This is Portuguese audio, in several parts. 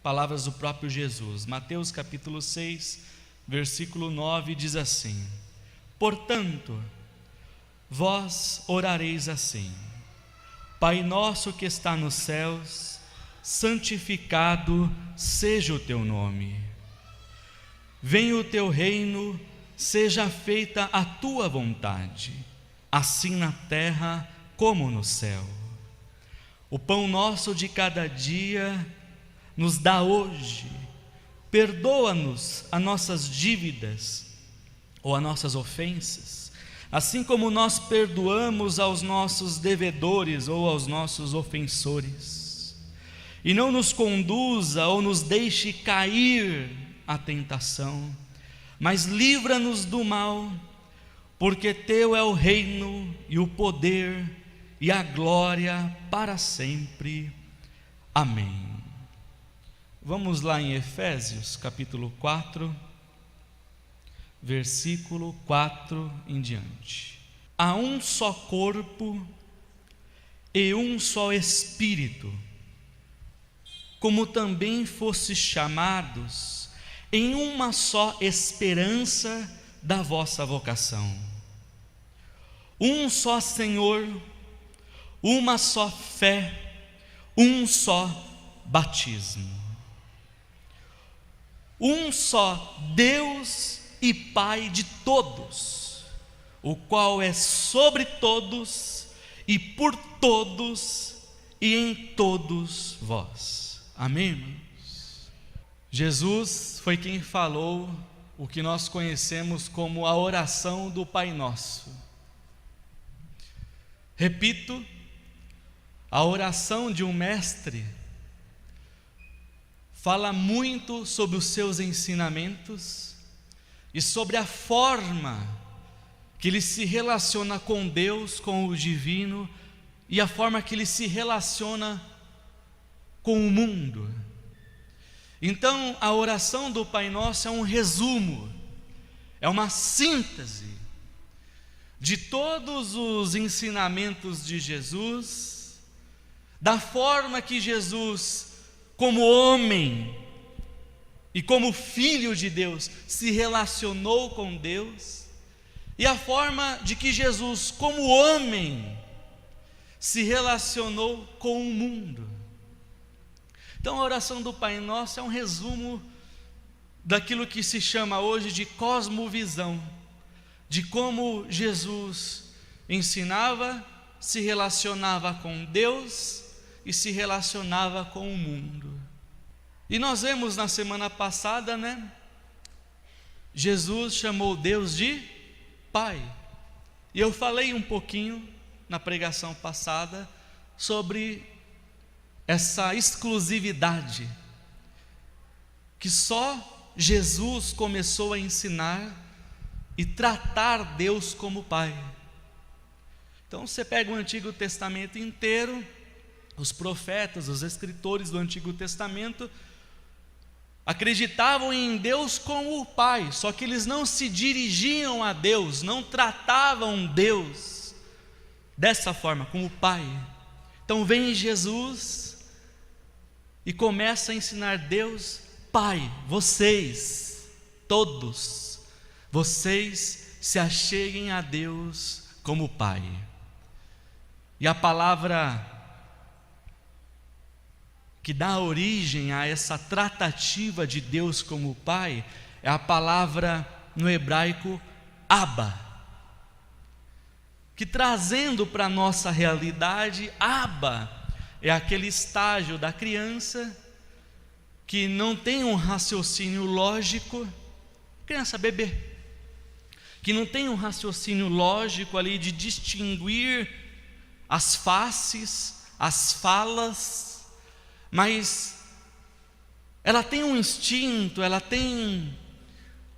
palavras do próprio Jesus. Mateus capítulo 6, versículo 9 diz assim: portanto, vós orareis assim: Pai nosso que está nos céus, santificado seja o teu nome. Venha o teu reino, seja feita a tua vontade, assim na terra como no céu. O pão nosso de cada dia nos dá hoje. Perdoa-nos as nossas dívidas ou as nossas ofensas, assim como nós perdoamos aos nossos devedores ou aos nossos ofensores. E não nos conduza ou nos deixe cair à tentação, mas livra-nos do mal, porque teu é o reino e o poder e a glória para sempre. Amém. Vamos lá em Efésios capítulo 4, versículo 4 em diante. Há um só corpo e um só Espírito, como também fostes chamados em uma só esperança da vossa vocação. Um só Senhor, uma só fé, um só batismo. Um só Deus e Pai de todos, o qual é sobre todos e por todos e em todos vós. Amém, irmãos? Jesus foi quem falou o que nós conhecemos como a oração do Pai Nosso. Repito, a oração de um mestre fala muito sobre os seus ensinamentos e sobre a forma que ele se relaciona com Deus, com o divino, e a forma que ele se relaciona com o mundo. Então, a oração do Pai Nosso é um resumo, é uma síntese de todos os ensinamentos de Jesus, da forma que Jesus, como homem e como filho de Deus, se relacionou com Deus, e a forma de que Jesus, como homem, se relacionou com o mundo. Então, a oração do Pai Nosso é um resumo daquilo que se chama hoje de cosmovisão, de como Jesus ensinava, se relacionava com Deus e se relacionava com o mundo. E nós vemos na semana passada, Jesus chamou Deus de Pai. E eu falei um pouquinho na pregação passada sobre essa exclusividade que só Jesus começou a ensinar e tratar Deus como Pai. Então você pega o Antigo Testamento inteiro, os profetas, os escritores do Antigo Testamento acreditavam em Deus como o Pai, só que eles não se dirigiam a Deus, não tratavam Deus dessa forma, como Pai. Então vem Jesus e começa a ensinar Deus, Pai, vocês, todos, vocês se acheguem a Deus como Pai. E a palavra que dá origem a essa tratativa de Deus como Pai é a palavra no hebraico Abba, que trazendo para a nossa realidade, Abba é aquele estágio da criança que não tem um raciocínio lógico, criança, bebê, que não tem um raciocínio lógico ali de distinguir as faces, as falas, mas ela tem um instinto, ela tem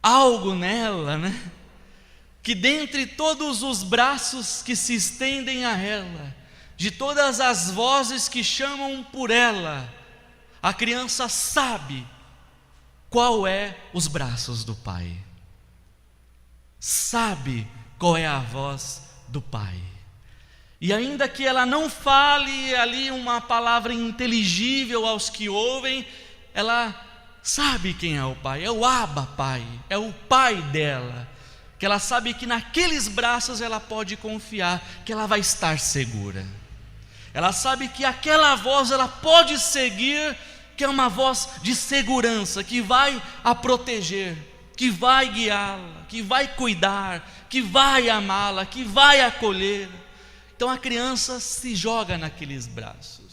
algo nela, que dentre todos os braços que se estendem a ela, de todas as vozes que chamam por ela, a criança sabe qual é os braços do Pai, sabe qual é a voz do Pai. E ainda que ela não fale ali uma palavra inteligível aos que ouvem, ela sabe quem é o pai, é o Abba Pai, é o pai dela, que ela sabe que naqueles braços ela pode confiar, que ela vai estar segura. Ela sabe que aquela voz ela pode seguir, que é uma voz de segurança, que vai a proteger, que vai guiá-la, que vai cuidar, que vai amá-la, que vai acolher. Então a criança se joga naqueles braços.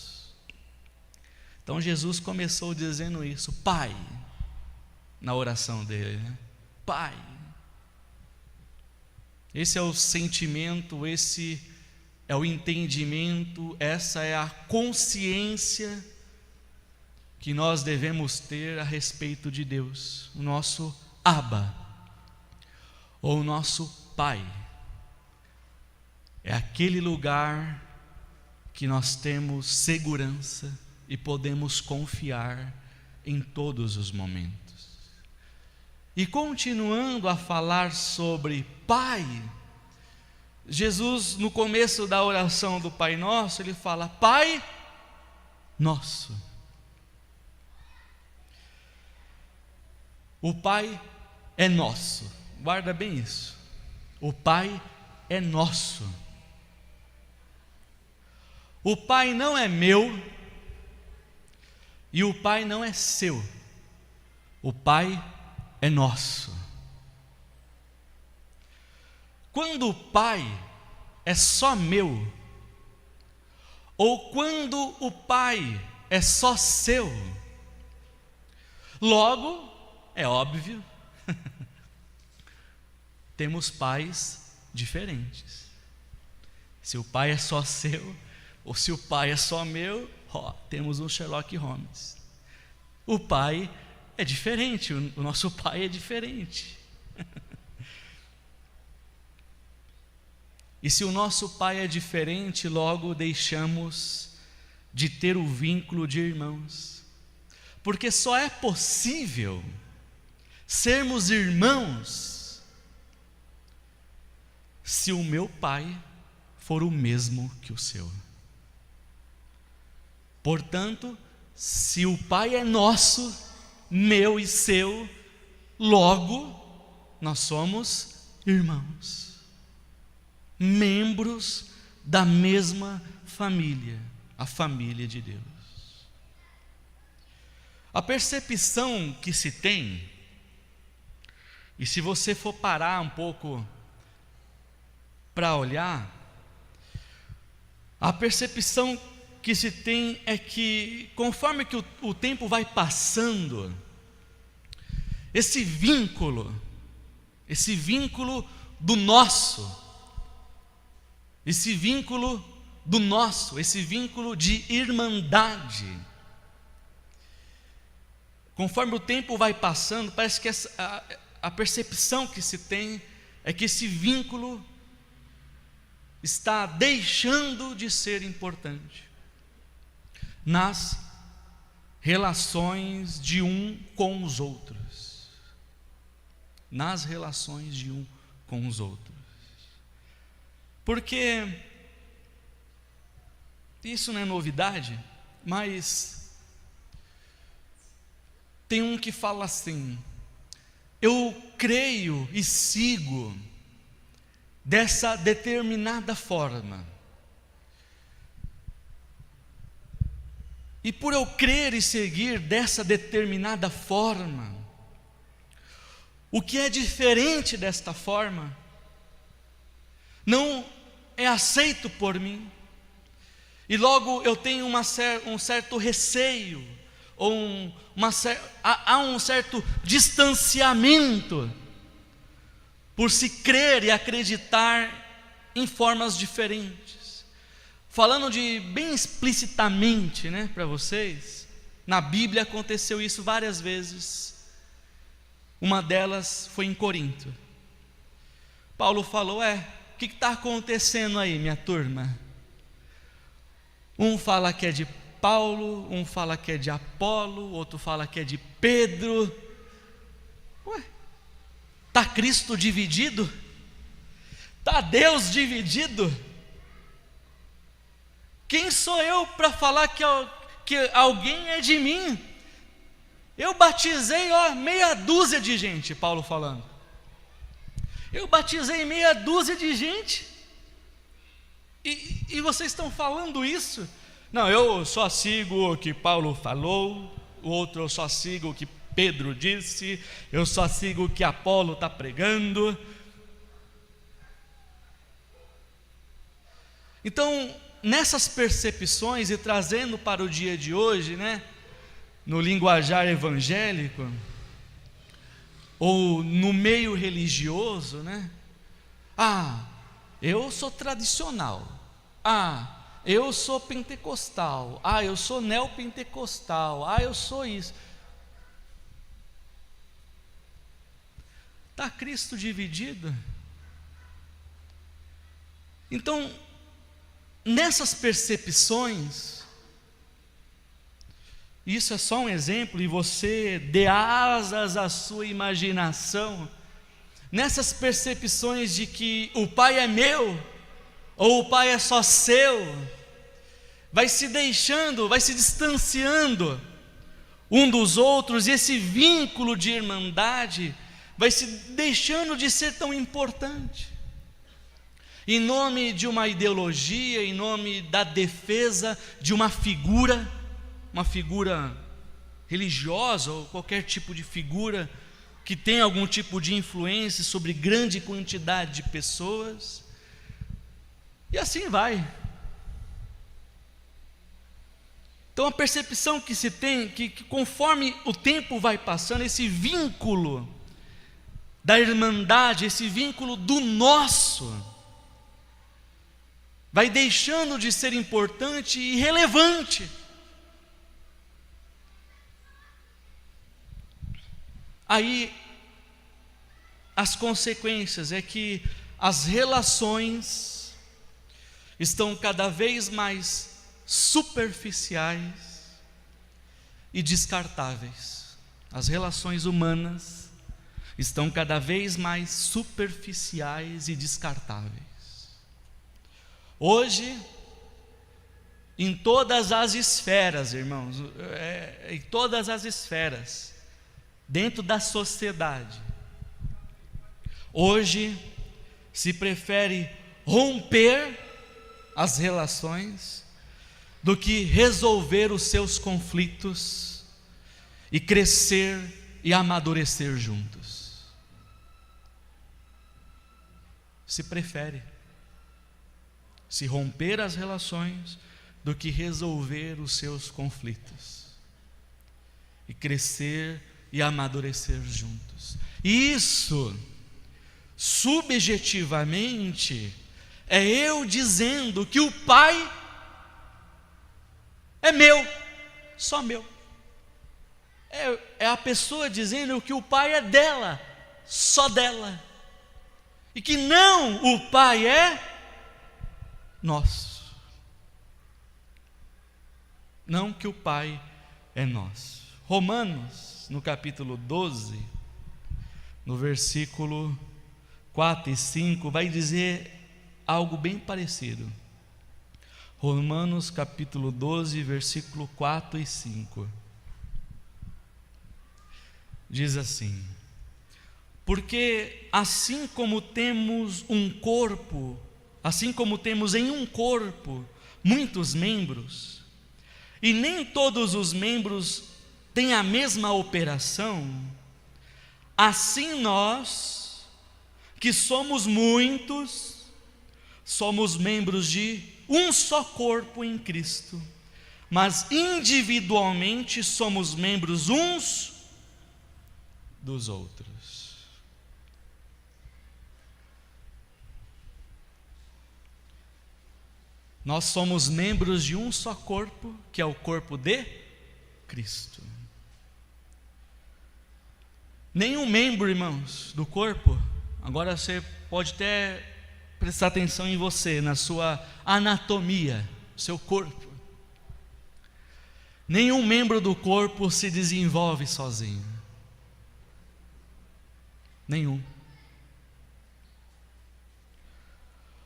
Então Jesus começou dizendo isso, Pai, na oração dele, né? Pai. Esse é o sentimento, esse é o entendimento, essa é a consciência que nós devemos ter a respeito de Deus, o nosso Abba, ou o nosso Pai. É aquele lugar que nós temos segurança e podemos confiar em todos os momentos. E continuando a falar sobre Pai, Jesus, no começo da oração do Pai Nosso, ele fala: Pai Nosso. O Pai é nosso, guarda bem isso. O Pai é nosso. O Pai não é meu e o Pai não é seu. O Pai é nosso. Quando o Pai é só meu, ou quando o Pai é só seu, logo, é óbvio, temos pais diferentes. Se o Pai é só seu, ou se o Pai é só meu, temos um Sherlock Holmes. O Pai é diferente, o nosso Pai é diferente. E se o nosso Pai é diferente, logo deixamos de ter o vínculo de irmãos. Porque só é possível sermos irmãos se o meu Pai for o mesmo que o seu. Portanto, se o Pai é nosso, meu e seu, logo nós somos irmãos, membros da mesma família, a família de Deus. A percepção que se tem, e se você for parar um pouco para olhar, a percepção que se tem é que, conforme que o tempo vai passando, esse vínculo do nosso, esse vínculo de irmandade, conforme o tempo vai passando, parece que a percepção que se tem é que esse vínculo está deixando de ser importante nas relações de um com os outros. Nas relações de um com os outros. Porque isso não é novidade, mas tem um que fala assim: eu creio e sigo dessa determinada forma. E por eu crer e seguir dessa determinada forma, o que é diferente desta forma não é aceito por mim, e logo eu tenho um certo receio, ou há um certo distanciamento, por se crer e acreditar em formas diferentes. Falando bem explicitamente, para vocês, na Bíblia aconteceu isso várias vezes. Uma delas foi em Corinto. Paulo falou: o que está acontecendo aí, minha turma? Um fala que é de Paulo, um fala que é de Apolo, outro fala que é de Pedro. Está Cristo dividido? Está Deus dividido? Quem sou eu para falar que alguém é de mim? Eu batizei, meia dúzia de gente, Paulo falando. Eu batizei meia dúzia de gente. E vocês estão falando isso? Não, eu só sigo o que Paulo falou, o outro eu só sigo o que Pedro disse, eu só sigo o que Apolo está pregando. Então, nessas percepções e trazendo para o dia de hoje, no linguajar evangélico, ou no meio religioso, eu sou tradicional, eu sou pentecostal, eu sou neopentecostal, eu sou isso. Está Cristo dividido? Então, nessas percepções, isso é só um exemplo, e você dê asas à sua imaginação, nessas percepções de que o Pai é meu, ou o Pai é só seu, vai se distanciando um dos outros, e esse vínculo de irmandade vai se deixando de ser tão importante, em nome de uma ideologia, em nome da defesa de uma figura religiosa, ou qualquer tipo de figura que tenha algum tipo de influência sobre grande quantidade de pessoas, e assim vai. Então a percepção que se tem, que conforme o tempo vai passando, esse vínculo da irmandade, esse vínculo do nosso, vai deixando de ser importante e relevante. Aí, as consequências é que as relações estão cada vez mais superficiais e descartáveis. As relações humanas estão cada vez mais superficiais e descartáveis. Hoje, em todas as esferas, irmãos, em todas as esferas, dentro da sociedade, hoje se prefere romper as relações do que resolver os seus conflitos e crescer e amadurecer juntos. Se prefere se romper as relações do que resolver os seus conflitos e crescer e amadurecer juntos. Isso, subjetivamente, é eu dizendo que o Pai é meu, só meu. É a pessoa dizendo que o Pai é dela, só dela. E que não, o Pai é nosso. Não que o Pai é nosso. Romanos, no capítulo 12, no versículo 4 e 5, vai dizer algo bem parecido. Romanos capítulo 12, versículo 4 e 5. Diz assim: porque assim como temos em um corpo muitos membros, e nem todos os membros têm a mesma operação, assim nós, que somos muitos, somos membros de um só corpo em Cristo, mas individualmente somos membros uns dos outros. Nós somos membros de um só corpo, que é o corpo de Cristo. Nenhum membro, irmãos, do corpo, agora você pode até prestar atenção em você, na sua anatomia, seu corpo. Nenhum membro do corpo se desenvolve sozinho. Nenhum.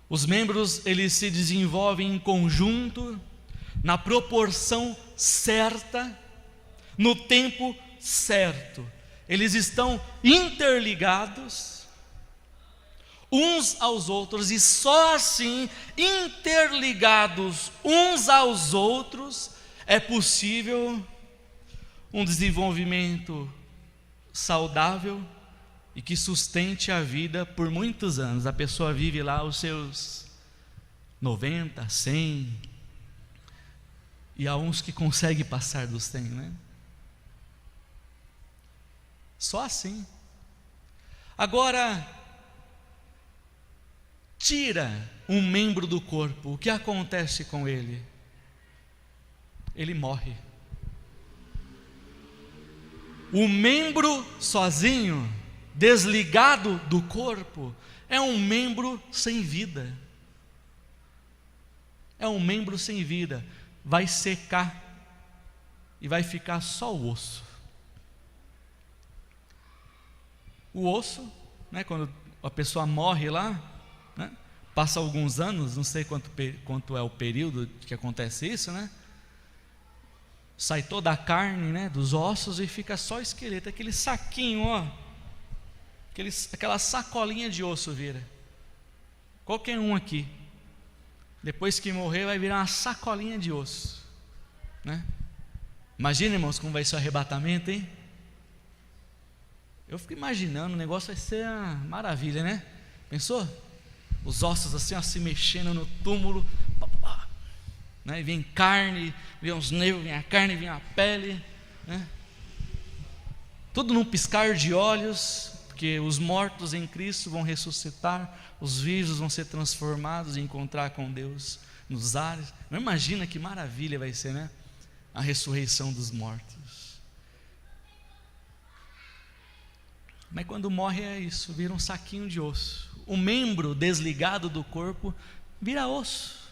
Os membros, eles se desenvolvem em conjunto, na proporção certa, no tempo certo. Eles estão interligados uns aos outros, e só assim, interligados uns aos outros, é possível um desenvolvimento saudável e que sustente a vida por muitos anos. A pessoa vive lá os seus 90, 100, e há uns que conseguem passar dos 100, né? Só assim. Agora, tira um membro do corpo, o que acontece com ele? Ele morre. O membro sozinho, desligado do corpo, é um membro sem vida. É um membro sem vida. Vai secar e vai ficar só o osso. O osso, né, quando a pessoa morre lá, né, passa alguns anos, não sei quanto é o período que acontece isso, né? Sai toda a carne, né, dos ossos, e fica só o esqueleto, aquele saquinho, ó, aquela sacolinha de osso vira. Qualquer um aqui, depois que morrer, vai virar uma sacolinha de osso, né? Imagina, irmãos, como vai ser o arrebatamento, hein? Eu fico imaginando, o negócio vai ser uma maravilha, né? Pensou? Os ossos assim, ó, se mexendo no túmulo, né? Vem carne, vem os nervos, vem a carne, vem a pele, né? Tudo num piscar de olhos, porque os mortos em Cristo vão ressuscitar, os vivos vão ser transformados e encontrar com Deus nos ares. Não imagina que maravilha vai ser, né? A ressurreição dos mortos. Mas quando morre é isso, vira um saquinho de osso. O membro desligado do corpo vira osso,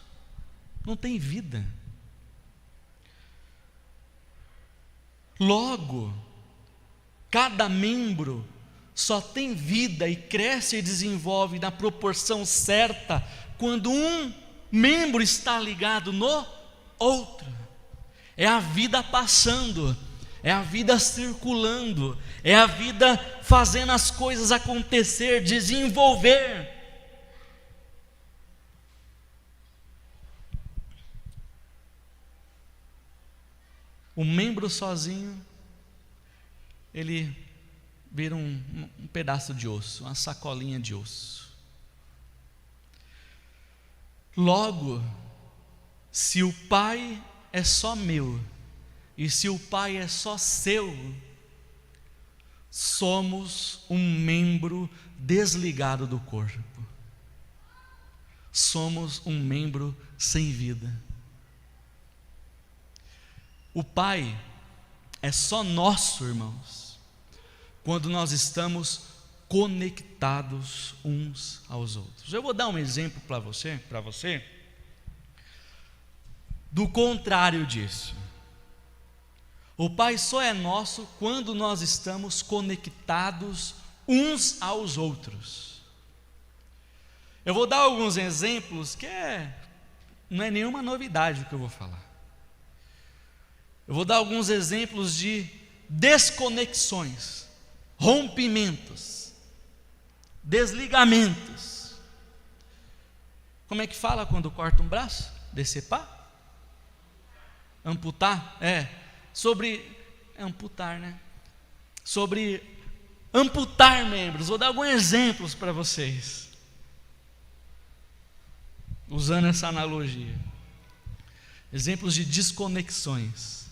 não tem vida. Logo, cada membro só tem vida e cresce e desenvolve na proporção certa quando um membro está ligado no outro. É a vida passando, é a vida circulando, é a vida fazendo as coisas acontecer, desenvolver. O membro sozinho, ele vira um pedaço de osso, uma sacolinha de osso. Logo, se o Pai é só meu, e se o Pai é só seu, somos um membro desligado do corpo. Somos um membro sem vida. O Pai é só nosso, irmãos, quando nós estamos conectados uns aos outros. Eu vou dar um exemplo para você, do contrário disso. O Pai só é nosso quando nós estamos conectados uns aos outros. Eu vou dar alguns exemplos que não é nenhuma novidade o que eu vou falar. Eu vou dar alguns exemplos de desconexões, rompimentos, desligamentos. Como é que fala quando corta um braço? Decepar? Amputar? Amputar, né? Sobre amputar membros. Vou dar alguns exemplos para vocês, usando essa analogia. Exemplos de desconexões,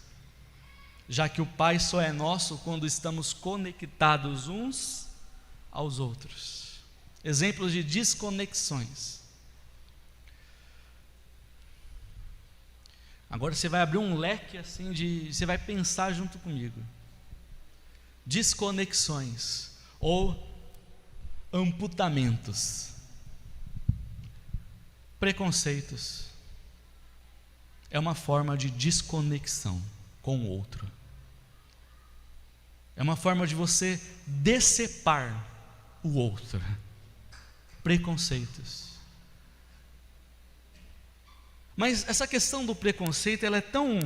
já que o Pai só é nosso quando estamos conectados uns aos outros. Exemplos de desconexões. Agora você vai abrir um leque assim você vai pensar junto comigo. Desconexões ou amputamentos. Preconceitos é uma forma de desconexão com o outro. É uma forma de você decepar o outro. Preconceitos. Mas essa questão do preconceito, ela é tão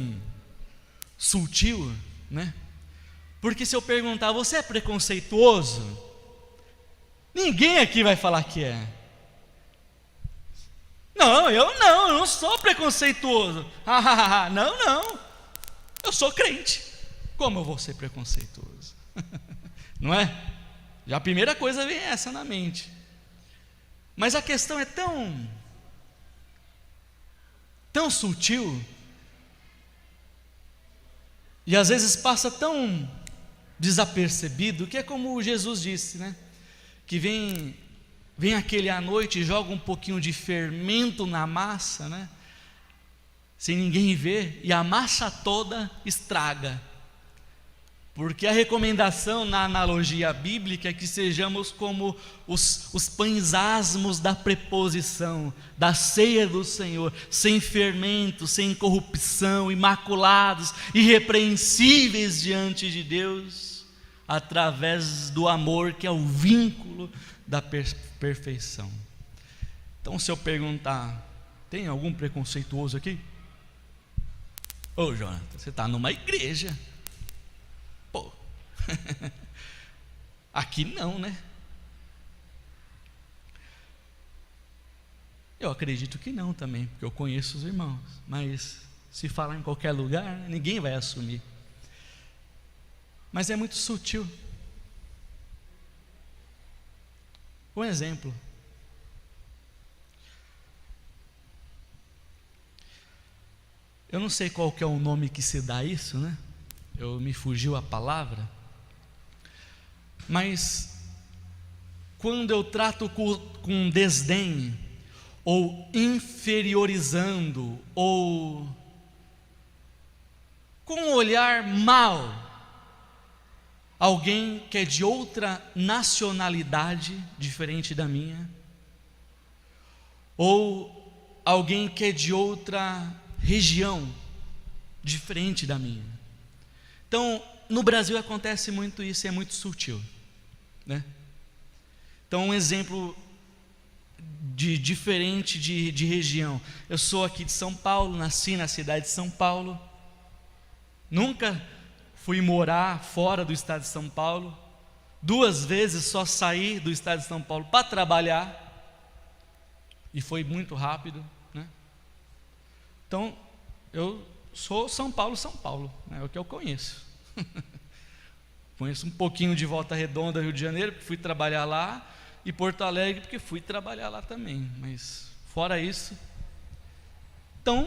sutil, né? Porque se eu perguntar, você é preconceituoso? Ninguém aqui vai falar que é. Não, eu não sou preconceituoso. Não, eu sou crente. Como eu vou ser preconceituoso? Não é? Já a primeira coisa vem essa na mente. Mas a questão é tão sutil, e às vezes passa tão desapercebido, que é como Jesus disse, né? Que vem aquele à noite e joga um pouquinho de fermento na massa, né? Sem ninguém ver, e a massa toda estraga. Porque a recomendação na analogia bíblica é que sejamos como os pães asmos da preposição, da ceia do Senhor, sem fermento, sem corrupção, imaculados, irrepreensíveis diante de Deus, através do amor que é o vínculo da perfeição. Então, se eu perguntar, tem algum preconceituoso aqui? Ô Jonathan, você está numa igreja. Pô, aqui não, né? Eu acredito que não também, porque eu conheço os irmãos, mas se falar em qualquer lugar, ninguém vai assumir. Mas é muito sutil. Um exemplo. Eu não sei qual que é o nome que se dá a isso, né? Me fugiu a palavra, mas quando eu trato com desdém, ou inferiorizando, ou com um olhar mau, alguém que é de outra nacionalidade, diferente da minha, ou alguém que é de outra região, diferente da minha. Então, no Brasil acontece muito isso, é muito sutil, né? Então, um exemplo diferente de região. Eu sou aqui de São Paulo, nasci na cidade de São Paulo, nunca fui morar fora do estado de São Paulo, 2 vezes só saí do estado de São Paulo para trabalhar, e foi muito rápido, né? Então, eu sou São Paulo, né? É o que eu conheço. Conheço um pouquinho de Volta Redonda, Rio de Janeiro, porque fui trabalhar lá, e Porto Alegre, porque fui trabalhar lá também, mas fora isso. Então,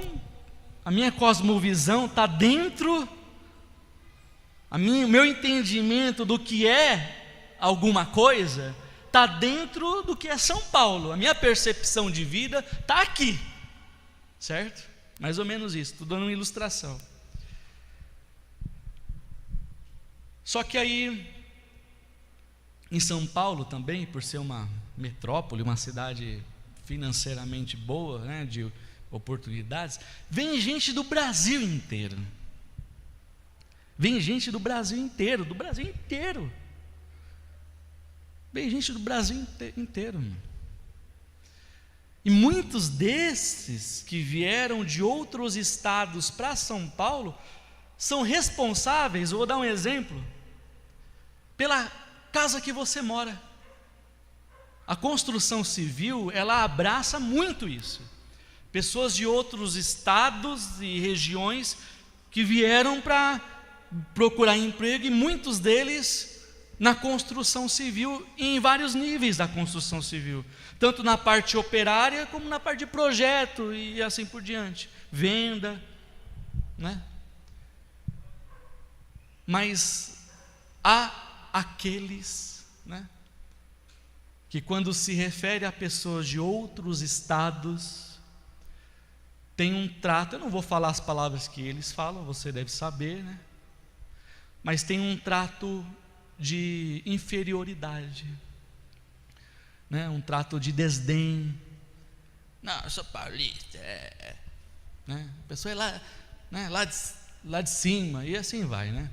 a minha cosmovisão está dentro, o meu entendimento do que é alguma coisa, está dentro do que é São Paulo. A minha percepção de vida está aqui, certo? Mais ou menos isso, estou dando uma ilustração. Só que aí, em São Paulo também, por ser uma metrópole, uma cidade financeiramente boa, né, de oportunidades, vem gente do Brasil inteiro. Vem gente do Brasil inteiro, Vem gente do Brasil inteiro. E muitos desses que vieram de outros estados para São Paulo são responsáveis, vou dar um exemplo, pela casa que você mora. A construção civil, ela abraça muito isso. Pessoas de outros estados e regiões que vieram para procurar emprego, e muitos deles na construção civil, e em vários níveis da construção civil, tanto na parte operária como na parte de projeto e assim por diante, venda, né? Mas há aqueles, né, que quando se refere a pessoas de outros estados, tem um trato, eu não vou falar as palavras que eles falam, você deve saber, né? Mas tem um trato de inferioridade, né? Um trato de desdém. Não, eu sou paulista, né? A pessoa é lá, né? lá de cima, e assim vai, né?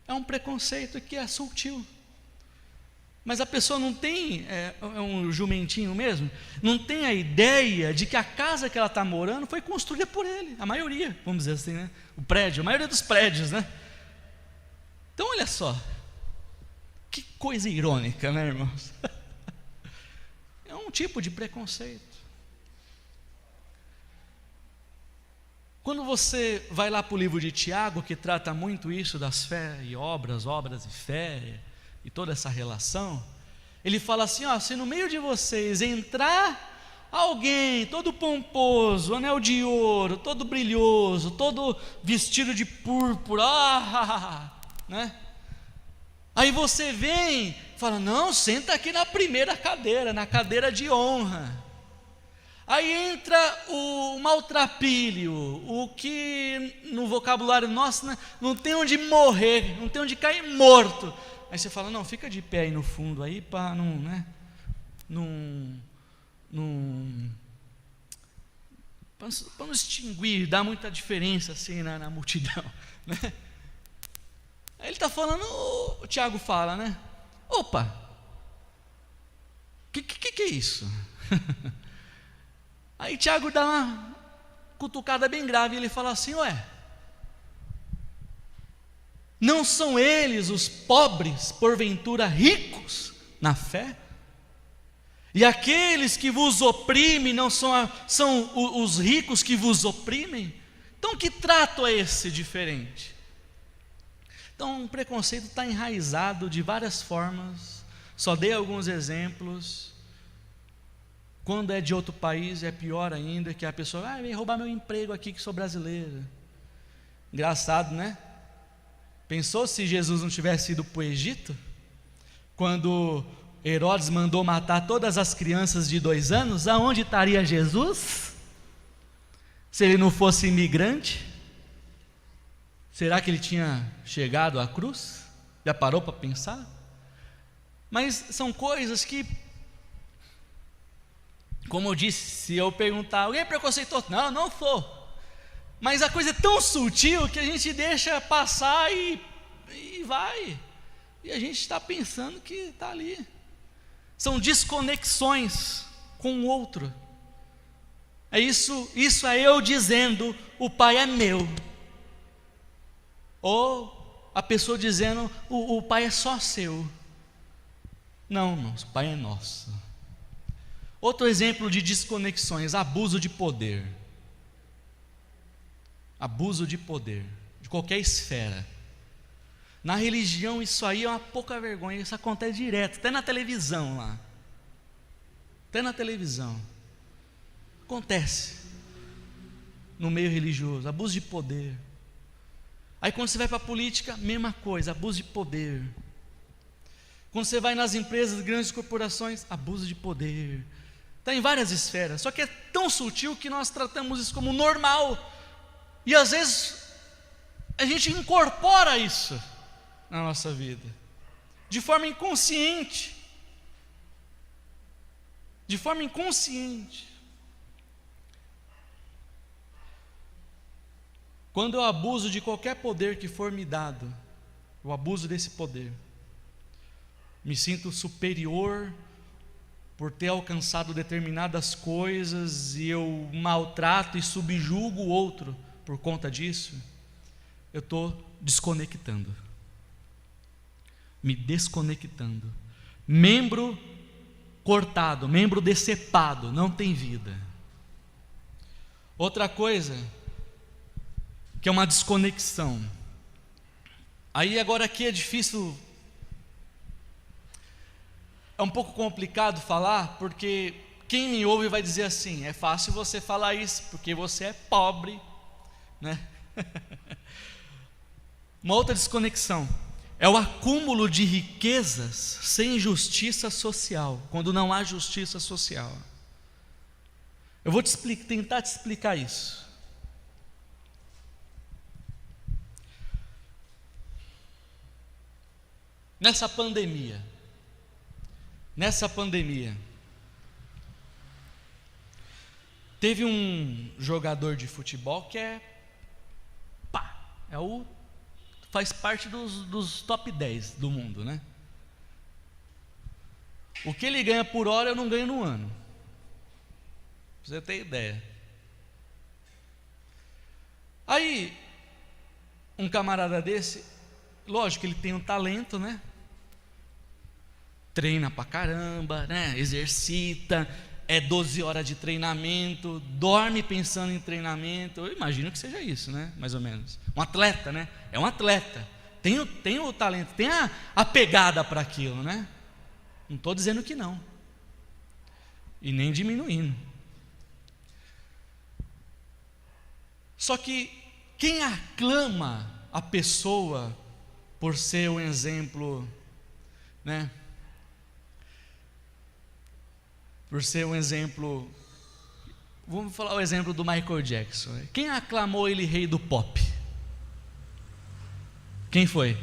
É um preconceito que é sutil, mas a pessoa não tem, é um jumentinho mesmo, não tem a ideia de que a casa que ela está morando foi construída por ele, a maioria, vamos dizer assim, né? A maioria dos prédios, né? Então olha só, que coisa irônica, né, irmãos? É um tipo de preconceito. Quando você vai lá para o livro de Tiago, que trata muito isso das fé e obras e fé, e toda essa relação, ele fala assim, ó, se no meio de vocês entrar alguém todo pomposo, anel de ouro, todo brilhoso, todo vestido de púrpura, né? Aí você vem, fala, não, senta aqui na primeira cadeira, na cadeira de honra. Aí entra o maltrapilho, o que no vocabulário nosso, né, não tem onde morrer, não tem onde cair morto. Aí você fala, não, fica de pé aí no fundo aí para não, né, para não extinguir, dar muita diferença assim na multidão, né? Aí ele está falando, o Tiago fala, né? Opa, que é isso? Aí Tiago dá uma cutucada bem grave e ele fala assim, ué, não são eles os pobres, porventura ricos na fé? E aqueles que vos oprimem não são os ricos que vos oprimem? Então que trato é esse diferente? Então o preconceito está enraizado de várias formas, só dei alguns exemplos. Quando é de outro país é pior ainda, que a pessoa vem roubar meu emprego aqui que sou brasileira. Engraçado, né? Pensou se Jesus não tivesse ido para o Egito? Quando Herodes mandou matar todas as crianças de 2 anos, aonde estaria Jesus? Se ele não fosse imigrante? Será que ele tinha chegado à cruz? Já parou para pensar? Mas são coisas que, como eu disse, se eu perguntar, alguém é preconceituoso? Não, não sou. Mas a coisa é tão sutil que a gente deixa passar e vai. E a gente está pensando que está ali. São desconexões com o outro. É isso é eu dizendo, o Pai é meu. Ou a pessoa dizendo, o Pai é só seu. Não, irmãos, o Pai é nosso. Outro exemplo de desconexões, abuso de poder. Abuso de poder, de qualquer esfera. Na religião isso aí é uma pouca vergonha, isso acontece direto, até na televisão lá. Até na televisão. Acontece. No meio religioso, abuso de poder. Aí quando você vai para a política, mesma coisa, abuso de poder. Quando você vai nas empresas, grandes corporações, abuso de poder. Está em várias esferas, só que é tão sutil que nós tratamos isso como normal. E às vezes a gente incorpora isso na nossa vida, de forma inconsciente. De forma inconsciente. Quando eu abuso de qualquer poder que for me dado, eu abuso desse poder, me sinto superior por ter alcançado determinadas coisas e eu maltrato e subjugo o outro por conta disso, eu estou desconectando, me desconectando. Membro cortado, membro decepado, não tem vida. Outra coisa, que é uma desconexão. Aí agora aqui é difícil, é um pouco complicado falar, porque quem me ouve vai dizer assim, é fácil você falar isso, porque você é pobre, né? Uma outra desconexão é o acúmulo de riquezas sem justiça social, quando não há justiça social. Eu vou tentar te explicar isso. Nessa pandemia, teve um jogador de futebol que faz parte dos top 10 do mundo, né? O que ele ganha por hora eu não ganho no ano, pra você ter ideia. Aí, um camarada desse, lógico que ele tem um talento, né? Treina pra caramba, né? Exercita, 12 horas de treinamento, dorme pensando em treinamento. Eu imagino que seja isso, né? Mais ou menos. Um atleta, né? É um atleta. Tem o talento, tem a pegada para aquilo, né? Não estou dizendo que não. E nem diminuindo. Só que quem aclama a pessoa por ser um exemplo, né? Por ser um exemplo, vamos falar o exemplo do Michael Jackson. Quem aclamou ele rei do pop? Quem foi?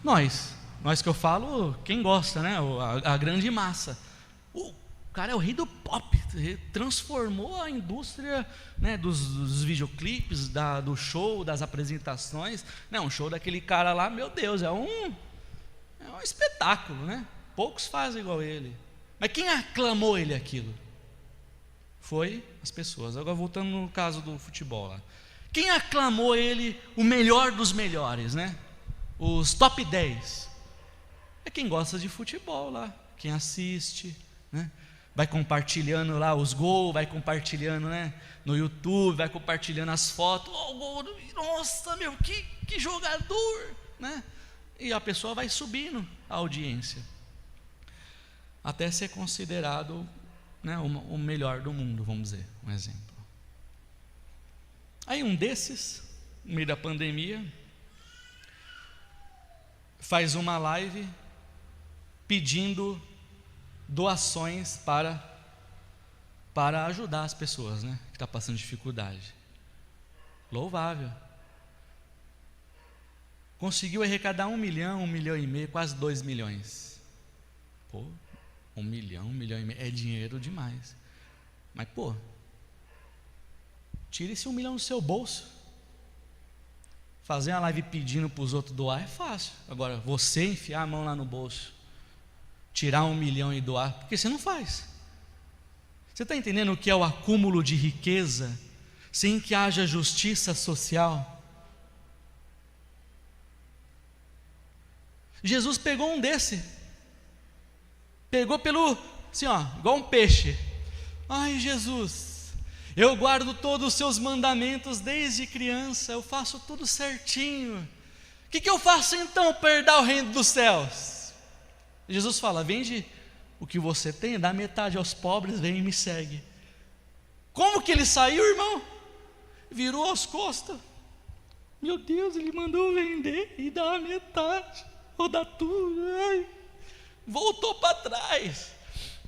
Nós que eu falo, quem gosta, né? A grande massa. O cara é o rei do pop, transformou a indústria, né, dos videoclipes, do show, das apresentações. Né, um show daquele cara lá, meu Deus, é um espetáculo, né? Poucos fazem igual ele. Mas quem aclamou ele aquilo? Foi as pessoas. Agora voltando no caso do futebol lá. Quem aclamou ele o melhor dos melhores, né? Os top 10. É quem gosta de futebol lá, quem assiste, né? Vai compartilhando lá os gols, vai compartilhando, né, no YouTube, vai compartilhando as fotos. Oh, gol, nossa, meu, que jogador, né? E a pessoa vai subindo a audiência, até ser considerado, né, o melhor do mundo, vamos dizer, um exemplo. Aí um desses, no meio da pandemia, faz uma live pedindo doações para ajudar as pessoas, né, que estão passando dificuldade. Louvável. Conseguiu arrecadar 1 milhão, 1,5 milhão, quase 2 milhões. Pô, 1 milhão, 1,5 milhão, é dinheiro demais. Mas pô, tire esse 1 milhão do seu bolso. Fazer uma live pedindo para os outros doar é fácil. Agora, você enfiar a mão lá no bolso, tirar 1 milhão e doar, porque você não faz. Você está entendendo o que é o acúmulo de riqueza, sem que haja justiça social? Jesus pegou um desse, pegou pelo, assim ó, igual um peixe. Ai, Jesus, eu guardo todos os seus mandamentos desde criança, eu faço tudo certinho. O que eu faço então para herdar o reino dos céus? Jesus fala: vende o que você tem, dá metade aos pobres, vem e me segue. Como que ele saiu, irmão? Virou as costas. Meu Deus, ele mandou vender e dar a metade, ou dar tudo. Ai, voltou para trás.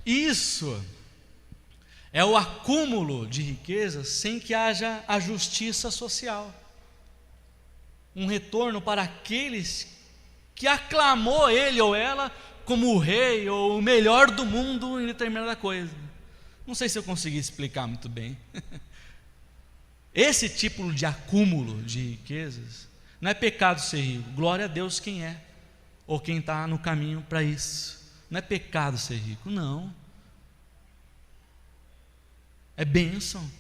Isso é o acúmulo de riquezas sem que haja a justiça social, um retorno para aqueles que aclamou ele ou ela como o rei ou o melhor do mundo em determinada coisa. Não sei se eu consegui explicar muito bem. Esse tipo de acúmulo de riquezas não é pecado ser rico. Glória a Deus quem é, ou quem está no caminho para isso. Não é pecado ser rico, não. É bênção.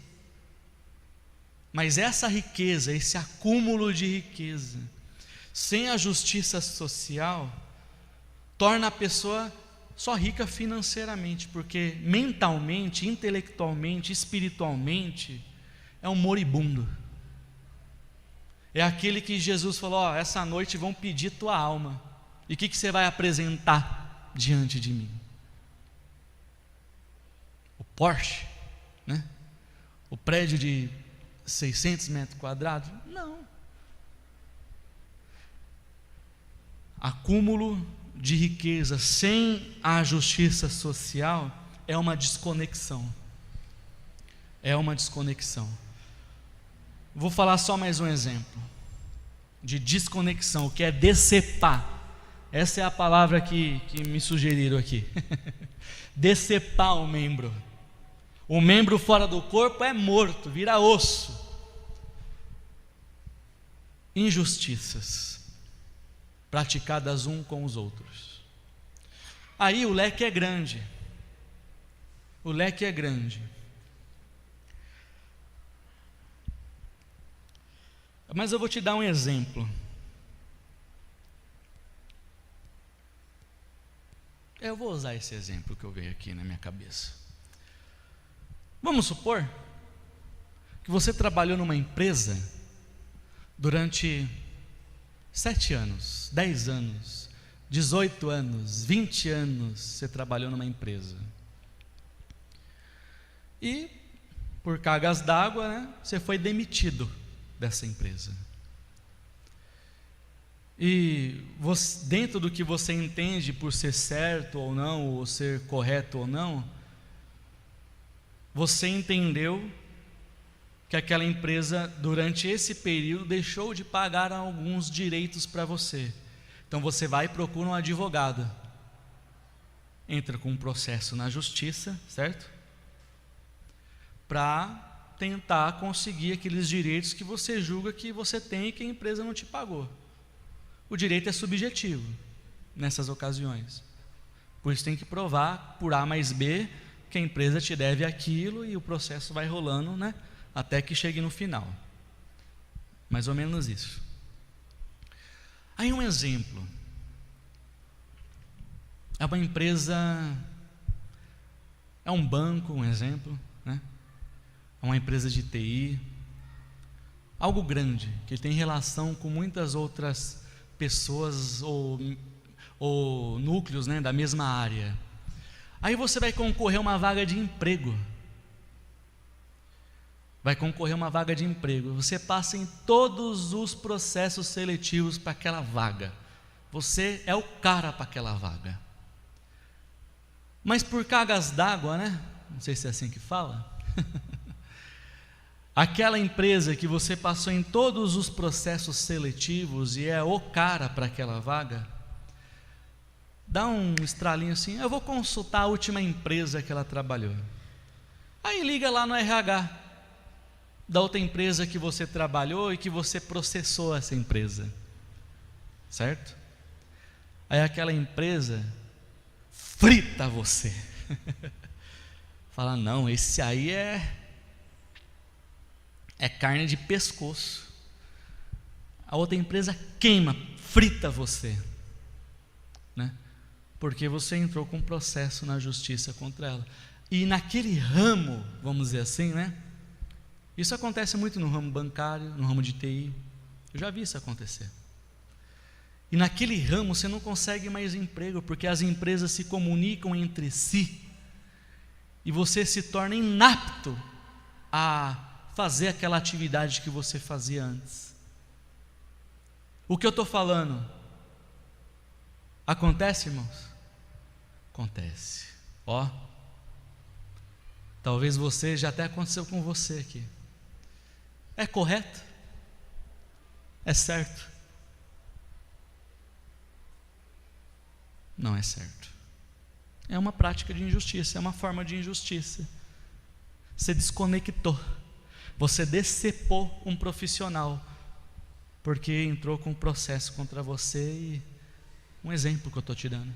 Mas essa riqueza, esse acúmulo de riqueza, sem a justiça social, torna a pessoa só rica financeiramente, porque mentalmente, intelectualmente, espiritualmente, é um moribundo. É aquele que Jesus falou: ó, essa noite vão pedir tua alma, e o que você vai apresentar diante de mim? O Porsche, né? O prédio de 600 metros quadrados? Não. Acúmulo de riqueza sem a justiça social é uma desconexão. É uma desconexão. Vou falar só mais um exemplo de desconexão, que é decepar. Essa é a palavra que me sugeriram aqui. Decepar o membro. O membro fora do corpo é morto, vira osso. Injustiças praticadas um com os outros. Aí o leque é grande. O leque é grande. Mas eu vou te dar um exemplo. Eu vou usar esse exemplo que eu veio aqui na minha cabeça. Vamos supor que você trabalhou numa empresa durante 7 anos, 10 anos, 18 anos, 20 anos, você trabalhou numa empresa. E, por cargas d'água, né, você foi demitido dessa empresa. E você, dentro do que você entende por ser certo ou não, ou ser correto ou não, você entendeu que aquela empresa, durante esse período, deixou de pagar alguns direitos para você. Então você vai e procura um advogado, entra com um processo na justiça, certo? Para tentar conseguir aqueles direitos que você julga que você tem e que a empresa não te pagou. O direito é subjetivo nessas ocasiões, por isso tem que provar por A mais B que a empresa te deve aquilo, e o processo vai rolando, né, até que chegue no final. Mais ou menos isso. Aí um exemplo, é uma empresa, é um banco, um exemplo, né? É uma empresa de TI, algo grande, que tem relação com muitas outras pessoas ou núcleos, né, da mesma área. Aí você vai concorrer a uma vaga de emprego. Você passa em todos os processos seletivos para aquela vaga. Você é o cara para aquela vaga. Mas por cargas d'água, né? Não sei se é assim que fala. Aquela empresa que você passou em todos os processos seletivos e é o cara para aquela vaga, dá um estralinho assim: eu vou consultar a última empresa que ela trabalhou. Aí liga lá no RH da outra empresa que você trabalhou e que você processou essa empresa, certo? Aí aquela empresa frita você. Fala: não, esse aí é carne de pescoço. A outra empresa queima, frita você, né? Porque você entrou com um processo na justiça contra ela. E naquele ramo, vamos dizer assim, né? Isso acontece muito no ramo bancário, no ramo de TI. Eu já vi isso acontecer. E naquele ramo você não consegue mais emprego, porque as empresas se comunicam entre si e você se torna inapto a fazer aquela atividade que você fazia antes. O que eu estou falando acontece, irmãos? Acontece. Ó, talvez você, já até aconteceu com você aqui. É correto? É certo? Não é certo. É uma prática de injustiça, é uma forma de injustiça. Você desconectou, você decepou um profissional, porque entrou com um processo contra você. E um exemplo que eu estou te dando: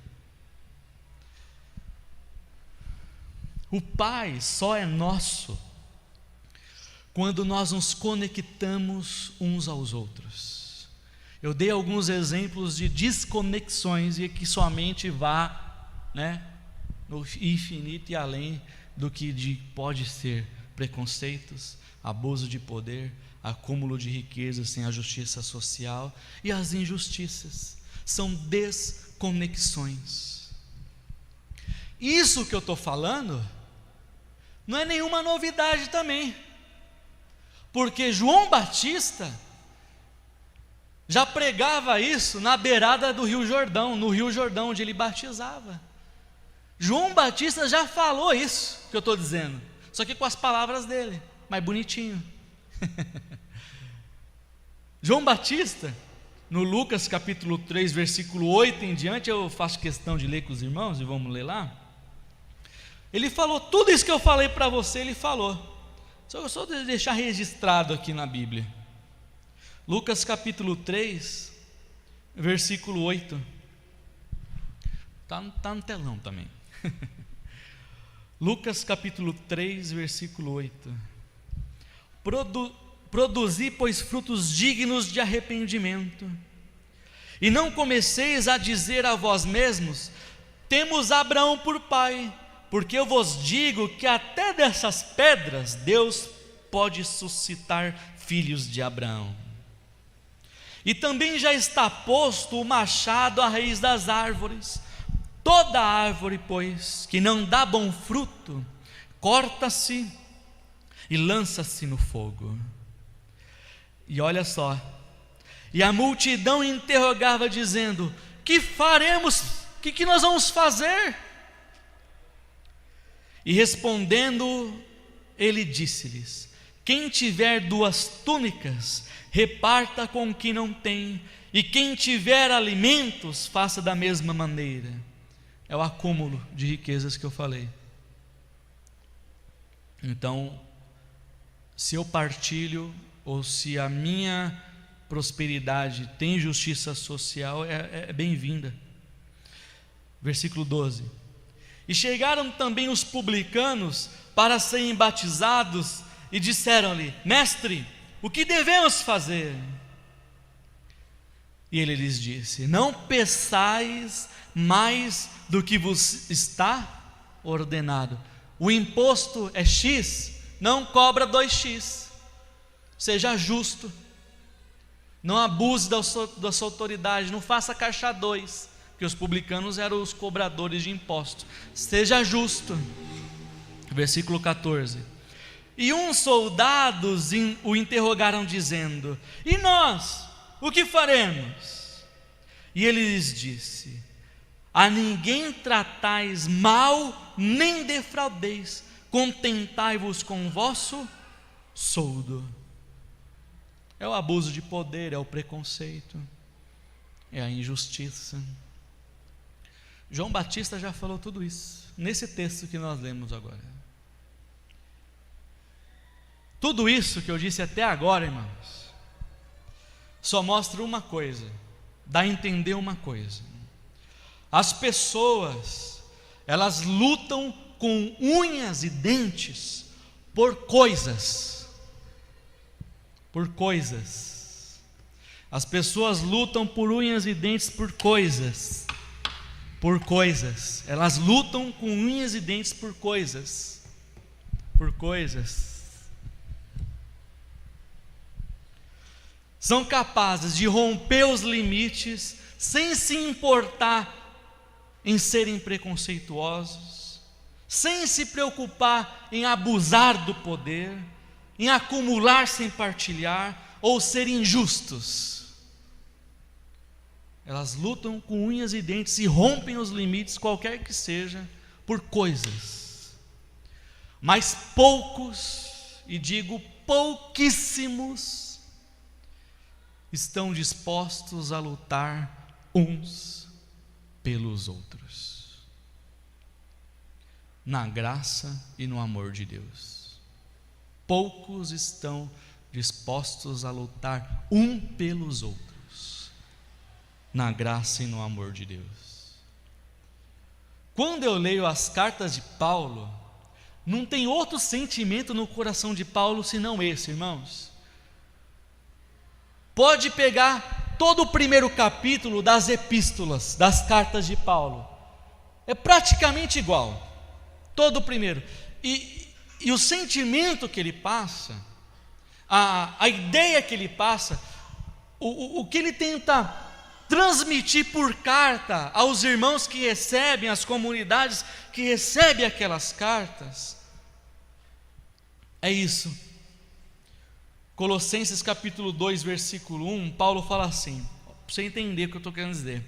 o Pai só é nosso quando nós nos conectamos uns aos outros. Eu dei alguns exemplos de desconexões e que somente vá, né, no infinito e além do que pode ser preconceitos, abuso de poder, acúmulo de riqueza sem a justiça social, e as injustiças são desconexões. Isso que eu estou falando não é nenhuma novidade também, porque João Batista já pregava isso na beirada do Rio Jordão, no Rio Jordão onde ele batizava. João Batista já falou isso que eu estou dizendo, só que com as palavras dele, mais bonitinho. João Batista, no Lucas capítulo 3, versículo 8 em diante, eu faço questão de ler com os irmãos e vamos ler lá. Ele falou tudo isso que eu falei para você, ele falou. Só deixar registrado aqui na Bíblia. Lucas capítulo 3, versículo 8. Tá no telão também. Lucas capítulo 3, versículo 8. produzi, pois, frutos dignos de arrependimento. E não comeceis a dizer a vós mesmos: temos Abraão por pai, porque eu vos digo que até dessas pedras Deus pode suscitar filhos de Abraão. E também já está posto o machado à raiz das árvores. Toda árvore, pois, que não dá bom fruto, corta-se e lança-se no fogo. E olha só, e a multidão interrogava dizendo: que faremos? O que nós vamos fazer? E respondendo, ele disse-lhes: quem tiver 2 túnicas, reparta com o que não tem, e quem tiver alimentos, faça da mesma maneira. É o acúmulo de riquezas que eu falei. Então, se eu partilho, ou se a minha prosperidade tem justiça social, é bem-vinda. Versículo 12: e chegaram também os publicanos para serem batizados, e disseram-lhe: mestre, o que devemos fazer? E ele lhes disse: não peçais mais do que vos está ordenado. O imposto é X, não cobra 2x. Seja justo, não abuse da sua autoridade, não faça caixa 2, porque os publicanos eram os cobradores de impostos. Seja justo. Versículo 14: e uns soldados o interrogaram dizendo: e nós, o que faremos? E ele lhes disse: a ninguém tratais mal, nem defraudeis, contentai-vos com o vosso soldo. É o abuso de poder, é o preconceito, é a injustiça. João Batista já falou tudo isso nesse texto que nós lemos agora. Tudo isso que eu disse até agora, irmãos, só mostra uma coisa, dá a entender uma coisa: as pessoas, elas lutam com unhas e dentes por coisas. Por coisas. As pessoas lutam por unhas e dentes por coisas. Por coisas. Elas lutam com unhas e dentes por coisas. Por coisas. São capazes de romper os limites sem se importar em serem preconceituosos, sem se preocupar em abusar do poder, em acumular sem partilhar, ou ser injustos. Elas lutam com unhas e dentes e rompem os limites, qualquer que seja, por coisas. Mas poucos, e digo pouquíssimos, estão dispostos a lutar uns pelos outros, na graça e no amor de Deus. Poucos estão dispostos a lutar um pelos outros, na graça e no amor de Deus. Quando eu leio as cartas de Paulo, não tem outro sentimento no coração de Paulo senão esse, irmãos. Pode pegar todo o primeiro capítulo das epístolas, das cartas de Paulo, é praticamente igual, todo o primeiro, e o sentimento que ele passa, a ideia que ele passa, o que ele tenta transmitir por carta aos irmãos que recebem, às comunidades que recebem aquelas cartas, é isso. Colossenses capítulo 2, versículo 1, Paulo fala assim, para você entender o que eu estou querendo dizer: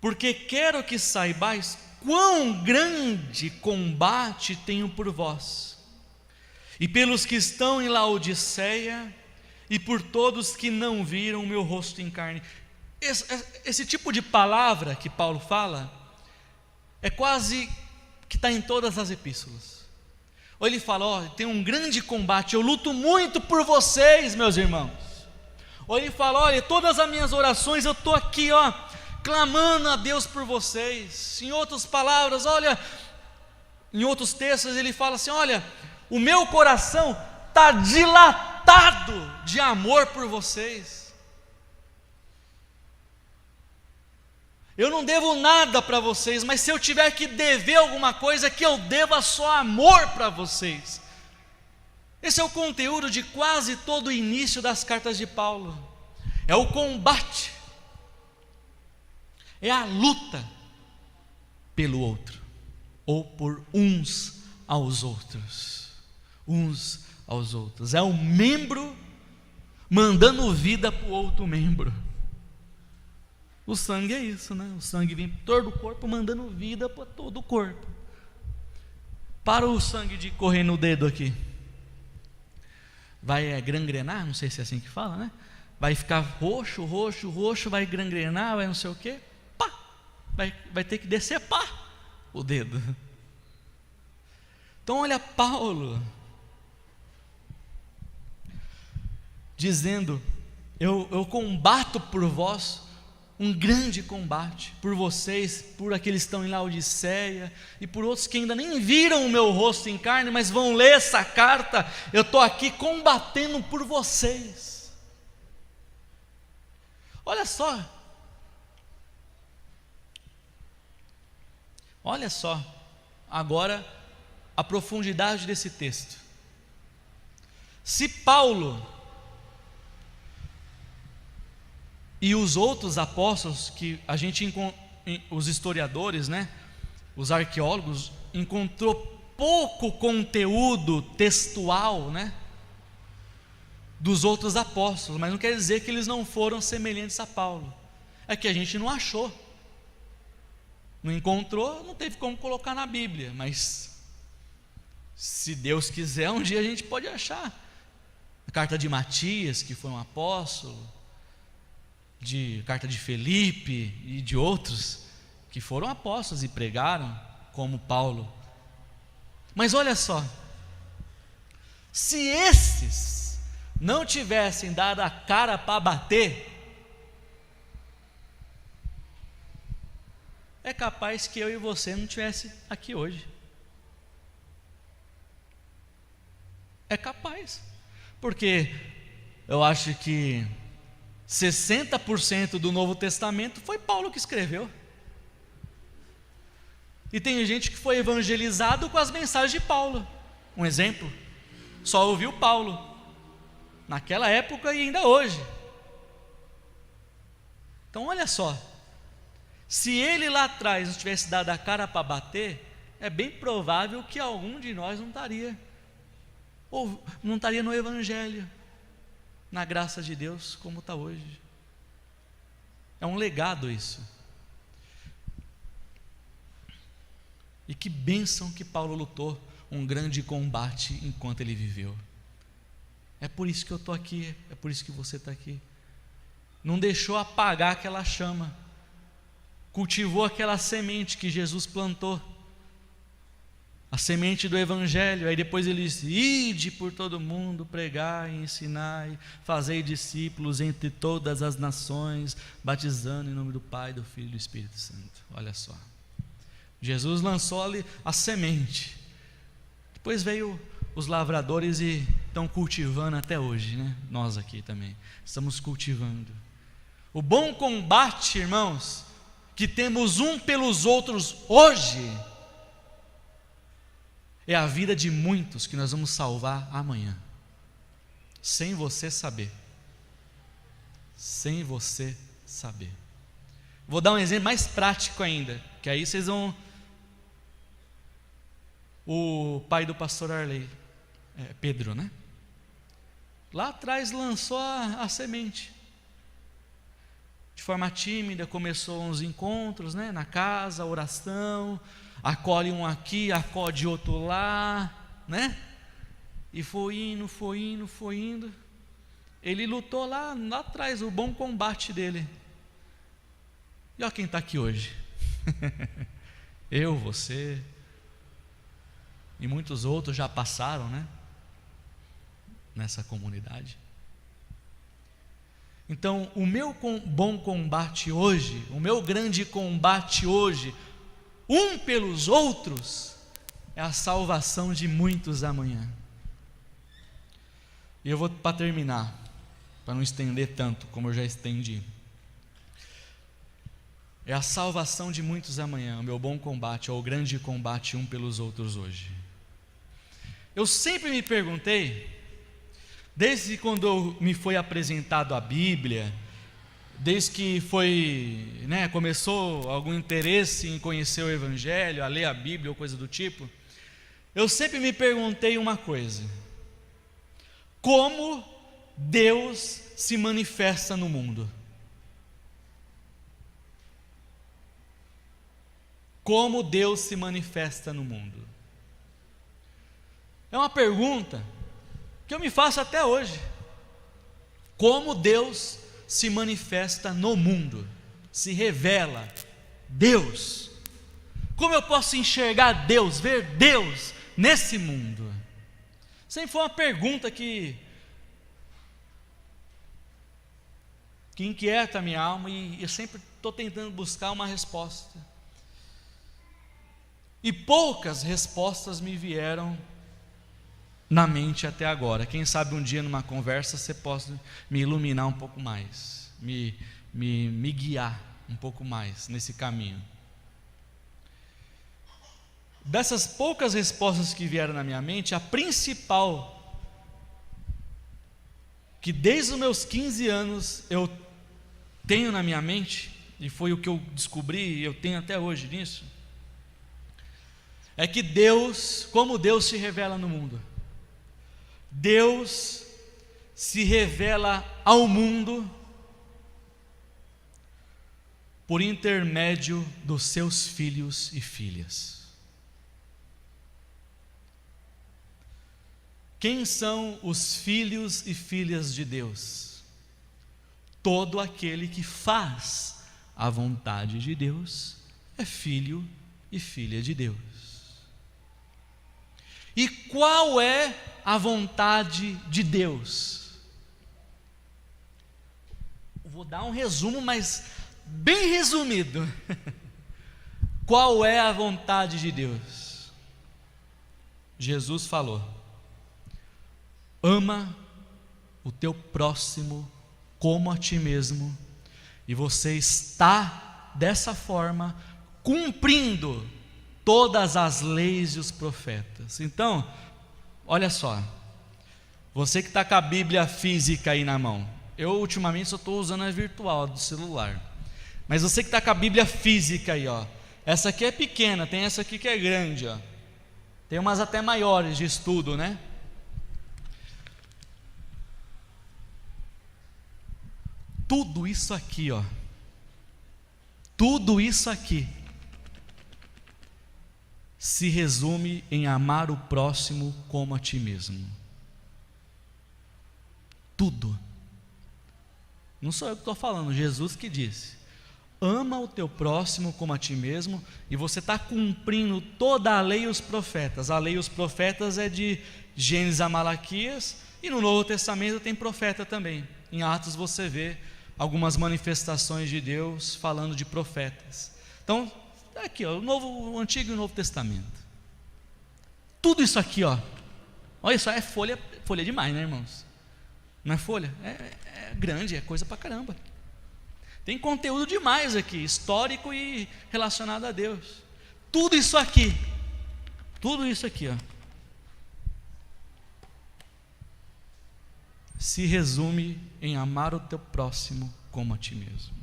porque quero que saibais quão grande combate tenho por vós, e pelos que estão em Laodiceia, e por todos que não viram o meu rosto em carne. Esse tipo de palavra que Paulo fala, é quase que está em todas as epístolas. Ou ele fala: tem um grande combate, eu luto muito por vocês, meus irmãos. Ou ele fala: olha, todas as minhas orações, eu estou aqui, clamando a Deus por vocês. Em outras palavras, olha, em outros textos ele fala assim: olha, o meu coração está dilatado matado de amor por vocês. Eu não devo nada para vocês, mas se eu tiver que dever alguma coisa, que eu deva só amor para vocês. Esse é o conteúdo de quase todo o início das cartas de Paulo. É o combate, é a luta pelo outro, ou por uns aos outros. Uns aos outros. É um membro mandando vida para o outro membro. O sangue é isso, né? O sangue vem por todo o corpo, mandando vida para todo o corpo. Para o sangue de correr no dedo aqui, vai gangrenar, não sei se é assim que fala, né? Vai ficar roxo, roxo, roxo, vai gangrenar, vai não sei o quê, pá, vai ter que decepar o dedo. Então olha Paulo dizendo: eu combato por vós um grande combate, por vocês, por aqueles que estão em Laodiceia, e por outros que ainda nem viram o meu rosto em carne, mas vão ler essa carta. Eu estou aqui combatendo por vocês. Olha só, agora a profundidade desse texto. Se Paulo e os outros apóstolos, que a gente, os historiadores, né, os arqueólogos, encontrou pouco conteúdo textual, né, dos outros apóstolos, mas não quer dizer que eles não foram semelhantes a Paulo. É que a gente não achou, não encontrou, não teve como colocar na Bíblia, mas se Deus quiser, um dia a gente pode achar. A carta de Matias, que foi um apóstolo, carta de Felipe e de outros que foram apóstolos e pregaram, como Paulo. Mas olha só, se esses não tivessem dado a cara para bater, é capaz que eu e você não estivesse aqui hoje. É capaz, porque eu acho que 60% do Novo Testamento foi Paulo que escreveu. E tem gente que foi evangelizado com as mensagens de Paulo. Um exemplo, só ouviu Paulo, naquela época e ainda hoje. Então olha só, se ele lá atrás não tivesse dado a cara para bater, é bem provável que algum de nós não estaria, ou não estaria no Evangelho, na graça de Deus, como está hoje. É um legado isso. E que bênção que Paulo lutou um grande combate enquanto ele viveu. É por isso que eu estou aqui, é por isso que você está aqui. Não deixou apagar aquela chama, cultivou aquela semente que Jesus plantou, a semente do Evangelho. Aí depois ele disse: ide por todo mundo, pregai, ensinai, fazei discípulos entre todas as nações, batizando em nome do Pai, do Filho e do Espírito Santo. Olha só, Jesus lançou ali a semente, depois veio os lavradores e estão cultivando até hoje, né? Nós aqui também estamos cultivando. O bom combate, irmãos, que temos um pelos outros hoje, é a vida de muitos que nós vamos salvar amanhã, sem você saber. Sem você saber. Vou dar um exemplo mais prático ainda, que aí vocês vão. O pai do pastor Arley, Pedro, né? Lá atrás lançou a semente. De forma tímida, começou uns encontros, né, na casa, oração, acolhe um aqui, acode outro lá, né? E foi indo. Ele lutou lá atrás, o bom combate dele. E olha quem está aqui hoje. Eu, você e muitos outros já passaram, né, nessa comunidade. Então, o meu bom combate hoje, o meu grande combate hoje, um pelos outros, é a salvação de muitos amanhã. E eu vou para terminar, para não estender tanto como eu já estendi. É a salvação de muitos amanhã, o meu bom combate, ou o grande combate um pelos outros hoje. Eu sempre me perguntei, desde quando me foi apresentado a Bíblia, desde que começou algum interesse em conhecer o Evangelho, a ler a Bíblia ou coisa do tipo, eu sempre me perguntei uma coisa: como Deus se manifesta no mundo? Como Deus se manifesta no mundo? É uma pergunta que eu me faço até hoje. Como Deus se manifesta no mundo, se revela Deus? Como eu posso enxergar Deus, ver Deus nesse mundo? Sempre foi uma pergunta que inquieta a minha alma, e eu sempre estou tentando buscar uma resposta. E poucas respostas me vieram na mente até agora. Quem sabe um dia numa conversa você possa me iluminar um pouco mais, me guiar um pouco mais nesse caminho. Dessas poucas respostas que vieram na minha mente, a principal, que desde os meus 15 anos eu tenho na minha mente, e foi o que eu descobri e eu tenho até hoje nisso, é que Deus, como Deus se revela no mundo, Deus se revela ao mundo por intermédio dos seus filhos e filhas. Quem são os filhos e filhas de Deus? Todo aquele que faz a vontade de Deus é filho e filha de Deus. E qual é a vontade de Deus? Vou dar um resumo, mas bem resumido. Qual é a vontade de Deus? Jesus falou: ama o teu próximo como a ti mesmo, e você está dessa forma cumprindo todas as leis e os profetas. Então, olha só, você que está com a Bíblia física aí na mão, eu ultimamente só estou usando a virtual do celular, mas você que está com a Bíblia física aí, ó, essa aqui é pequena, tem essa aqui que é grande, ó, tem umas até maiores de estudo, né? Tudo isso aqui, ó, tudo isso aqui se resume em amar o próximo como a ti mesmo. Tudo. Não sou eu que estou falando, Jesus que disse: ama o teu próximo como a ti mesmo, e você está cumprindo toda a lei e os profetas. A lei e os profetas é de Gênesis a Malaquias, e no Novo Testamento tem profeta também. Em Atos você vê algumas manifestações de Deus falando de profetas. Então, aqui, ó, o Antigo e o Novo Testamento. Tudo isso aqui, ó. Olha só, é folha demais, né, irmãos? Não é folha? É grande, é coisa pra caramba. Tem conteúdo demais aqui, histórico e relacionado a Deus. Tudo isso aqui, ó, se resume em amar o teu próximo como a ti mesmo.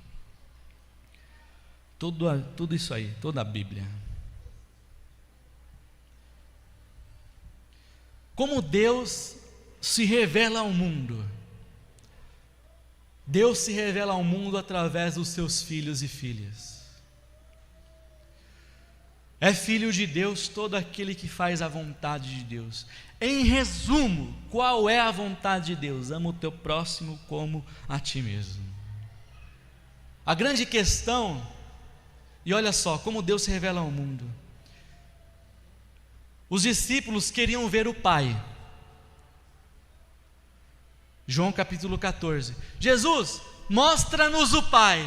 Tudo isso aí, toda a Bíblia. Como Deus se revela ao mundo? Deus se revela ao mundo através dos seus filhos e filhas. É filho de Deus todo aquele que faz a vontade de Deus. Em resumo, qual é a vontade de Deus? Ama o teu próximo como a ti mesmo. A grande questão, e olha só como Deus se revela ao mundo. Os discípulos queriam ver o Pai. João capítulo 14. Jesus, mostra-nos o Pai.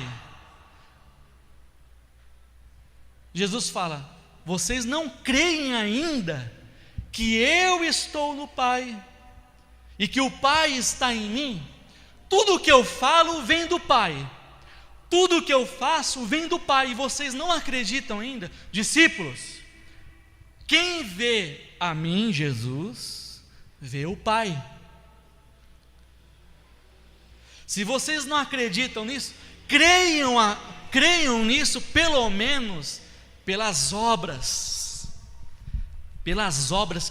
Jesus fala: vocês não creem ainda que eu estou no Pai e que o Pai está em mim, tudo o que eu falo vem do Pai, tudo o que eu faço vem do Pai, e vocês não acreditam ainda? Discípulos, quem vê a mim, Jesus, vê o Pai. Se vocês não acreditam nisso, creiam nisso pelo menos pelas obras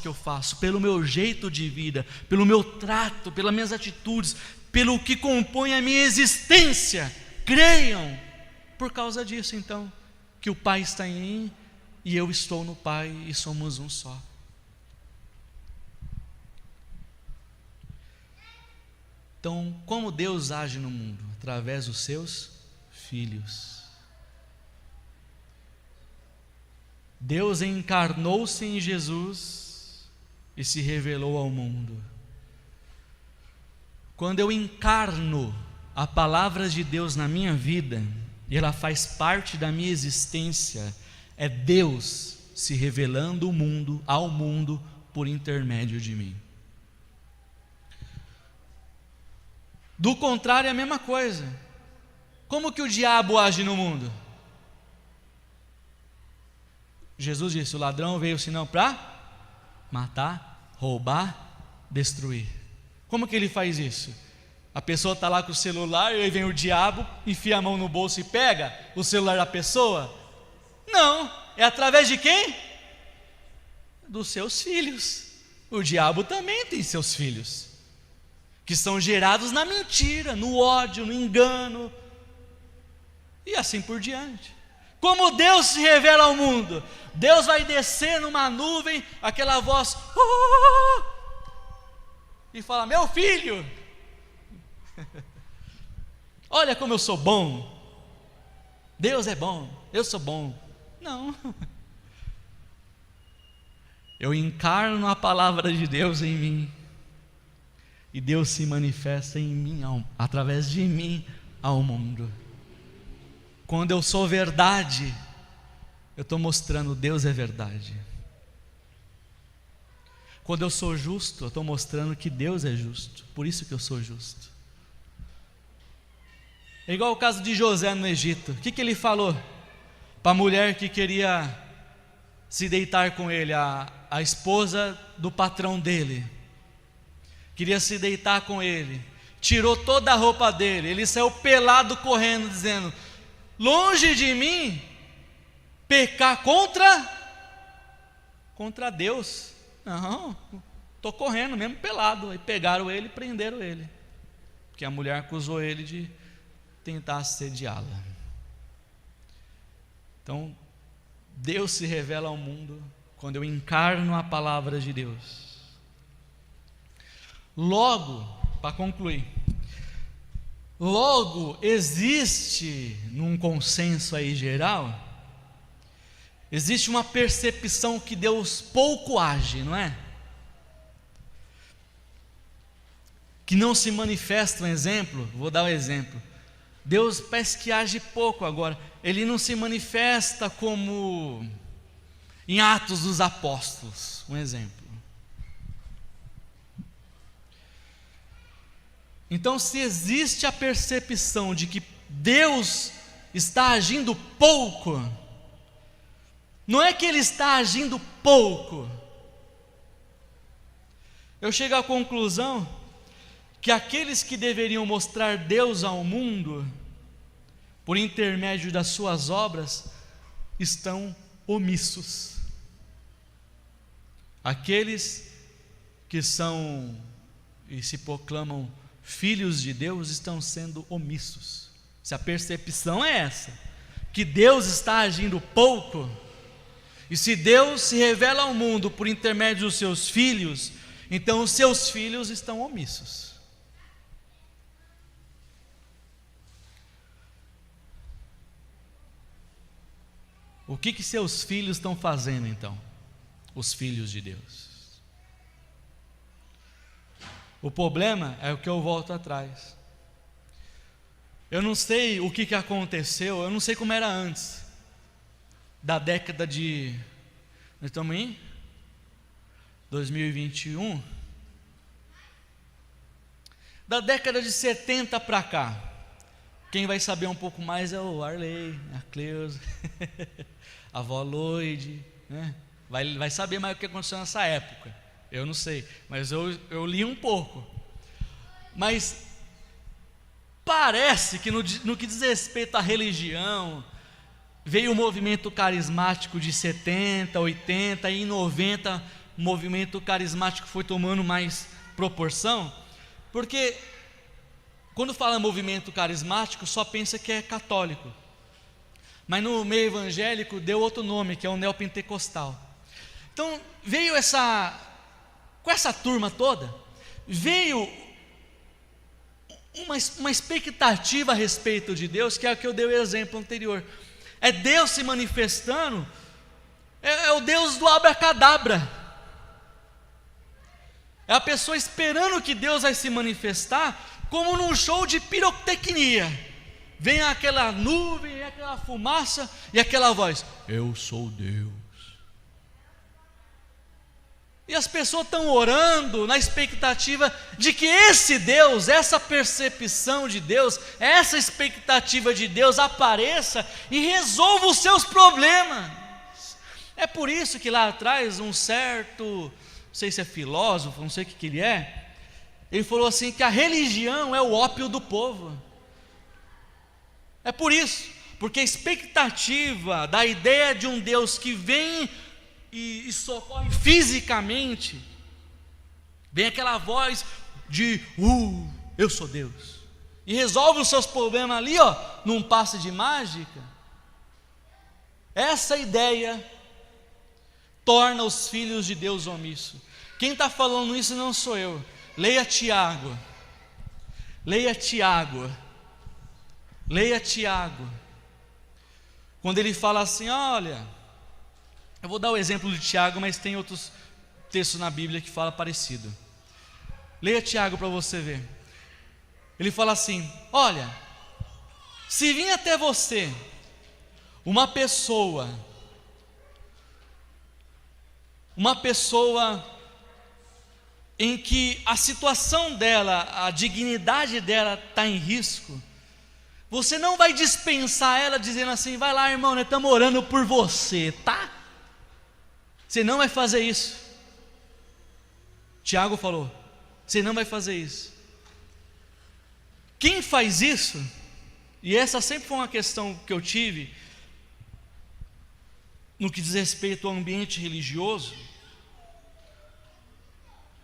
que eu faço, pelo meu jeito de vida, pelo meu trato, pelas minhas atitudes, pelo que compõe a minha existência. Creiam por causa disso, então, que o Pai está em mim e eu estou no Pai e somos um só. Então, como Deus age no mundo? Através dos seus filhos. Deus encarnou-se em Jesus e se revelou ao mundo. Quando eu encarno a palavra de Deus na minha vida, e ela faz parte da minha existência, é Deus se revelando ao mundo por intermédio de mim. Do contrário, é a mesma coisa. Como que o diabo age no mundo? Jesus disse: o ladrão veio senão para matar, roubar, destruir. Como que ele faz isso? A pessoa está lá com o celular e aí vem o diabo, enfia a mão no bolso e pega o celular da pessoa? Não, é através de quem? Dos seus filhos. O diabo também tem seus filhos, que são gerados na mentira, no ódio, no engano, e assim por diante. Como Deus se revela ao mundo? Deus vai descer numa nuvem, aquela voz, e fala: meu filho, olha como eu sou bom. Deus é bom, eu sou bom. Não, eu encarno a palavra de Deus em mim, e Deus se manifesta em mim, através de mim, ao mundo. Quando eu sou verdade, eu estou mostrando Deus é verdade. Quando eu sou justo, eu estou mostrando que Deus é justo. Por isso que eu sou justo. É igual o caso de José no Egito. O que ele falou para a mulher que queria se deitar com ele, a esposa do patrão dele? Queria se deitar com ele, tirou toda a roupa dele, ele saiu pelado correndo, dizendo: longe de mim pecar contra Deus. Não, estou correndo mesmo pelado. Aí pegaram ele e prenderam ele, porque a mulher acusou ele de tentar assediá-la. Então, Deus se revela ao mundo quando eu encarno a palavra de Deus. Logo, para concluir, existe num consenso aí geral, existe uma percepção que Deus pouco age, não é? Que não se manifesta. Um exemplo, vou dar um exemplo. Deus parece que age pouco agora. Ele não se manifesta como em Atos dos Apóstolos, um exemplo. Então, se existe a percepção de que Deus está agindo pouco, não é que Ele está agindo pouco. Eu chego à conclusão que aqueles que deveriam mostrar Deus ao mundo, por intermédio das suas obras, estão omissos. Aqueles que são e se proclamam filhos de Deus estão sendo omissos. Se a percepção é essa, que Deus está agindo pouco, e se Deus se revela ao mundo por intermédio dos seus filhos, então os seus filhos estão omissos. O que seus filhos estão fazendo então? Os filhos de Deus. O problema é o que eu volto atrás. Eu não sei o que aconteceu, eu não sei como era antes da década de... Nós estamos em 2021. Da década de 70 para cá, quem vai saber um pouco mais é o Arley, a Cleusa, a avó Loide, né? Vai saber mais o que aconteceu nessa época. Eu não sei, mas eu li um pouco. Mas parece que no que diz respeito à religião, veio o movimento carismático de 70, 80 e em 90 o movimento carismático foi tomando mais proporção, porque quando fala movimento carismático só pensa que é católico, mas no meio evangélico deu outro nome, que é o neopentecostal. Então veio com essa turma toda, veio uma expectativa a respeito de Deus, que é a que eu dei o exemplo anterior. É Deus se manifestando, é o Deus do abracadabra. É a pessoa esperando que Deus vai se manifestar, como num show de pirotecnia. Vem aquela nuvem, aquela fumaça e aquela voz: eu sou Deus. E as pessoas estão orando na expectativa de que esse Deus, essa percepção de Deus, essa expectativa de Deus apareça e resolva os seus problemas. É por isso que lá atrás um certo, não sei se é filósofo, não sei o que ele é, ele falou assim que a religião é o ópio do povo. É por isso, porque a expectativa da ideia de um Deus que vem e socorre fisicamente, vem aquela voz de eu sou Deus, e resolve os seus problemas ali, num passe de mágica. Essa ideia torna os filhos de Deus omissos. Quem está falando isso não sou eu. Leia Tiago, quando ele fala assim, olha, eu vou dar o exemplo de Tiago, mas tem outros textos na Bíblia que falam parecido. Leia Tiago para você ver. Ele fala assim, olha, se vir até você uma pessoa em que a situação dela, a dignidade dela está em risco, você não vai dispensar ela dizendo assim, vai lá irmão, nós estamos orando por você, tá? Você não vai fazer isso. Tiago falou, você não vai fazer isso. Quem faz isso, e essa sempre foi uma questão que eu tive, no que diz respeito ao ambiente religioso,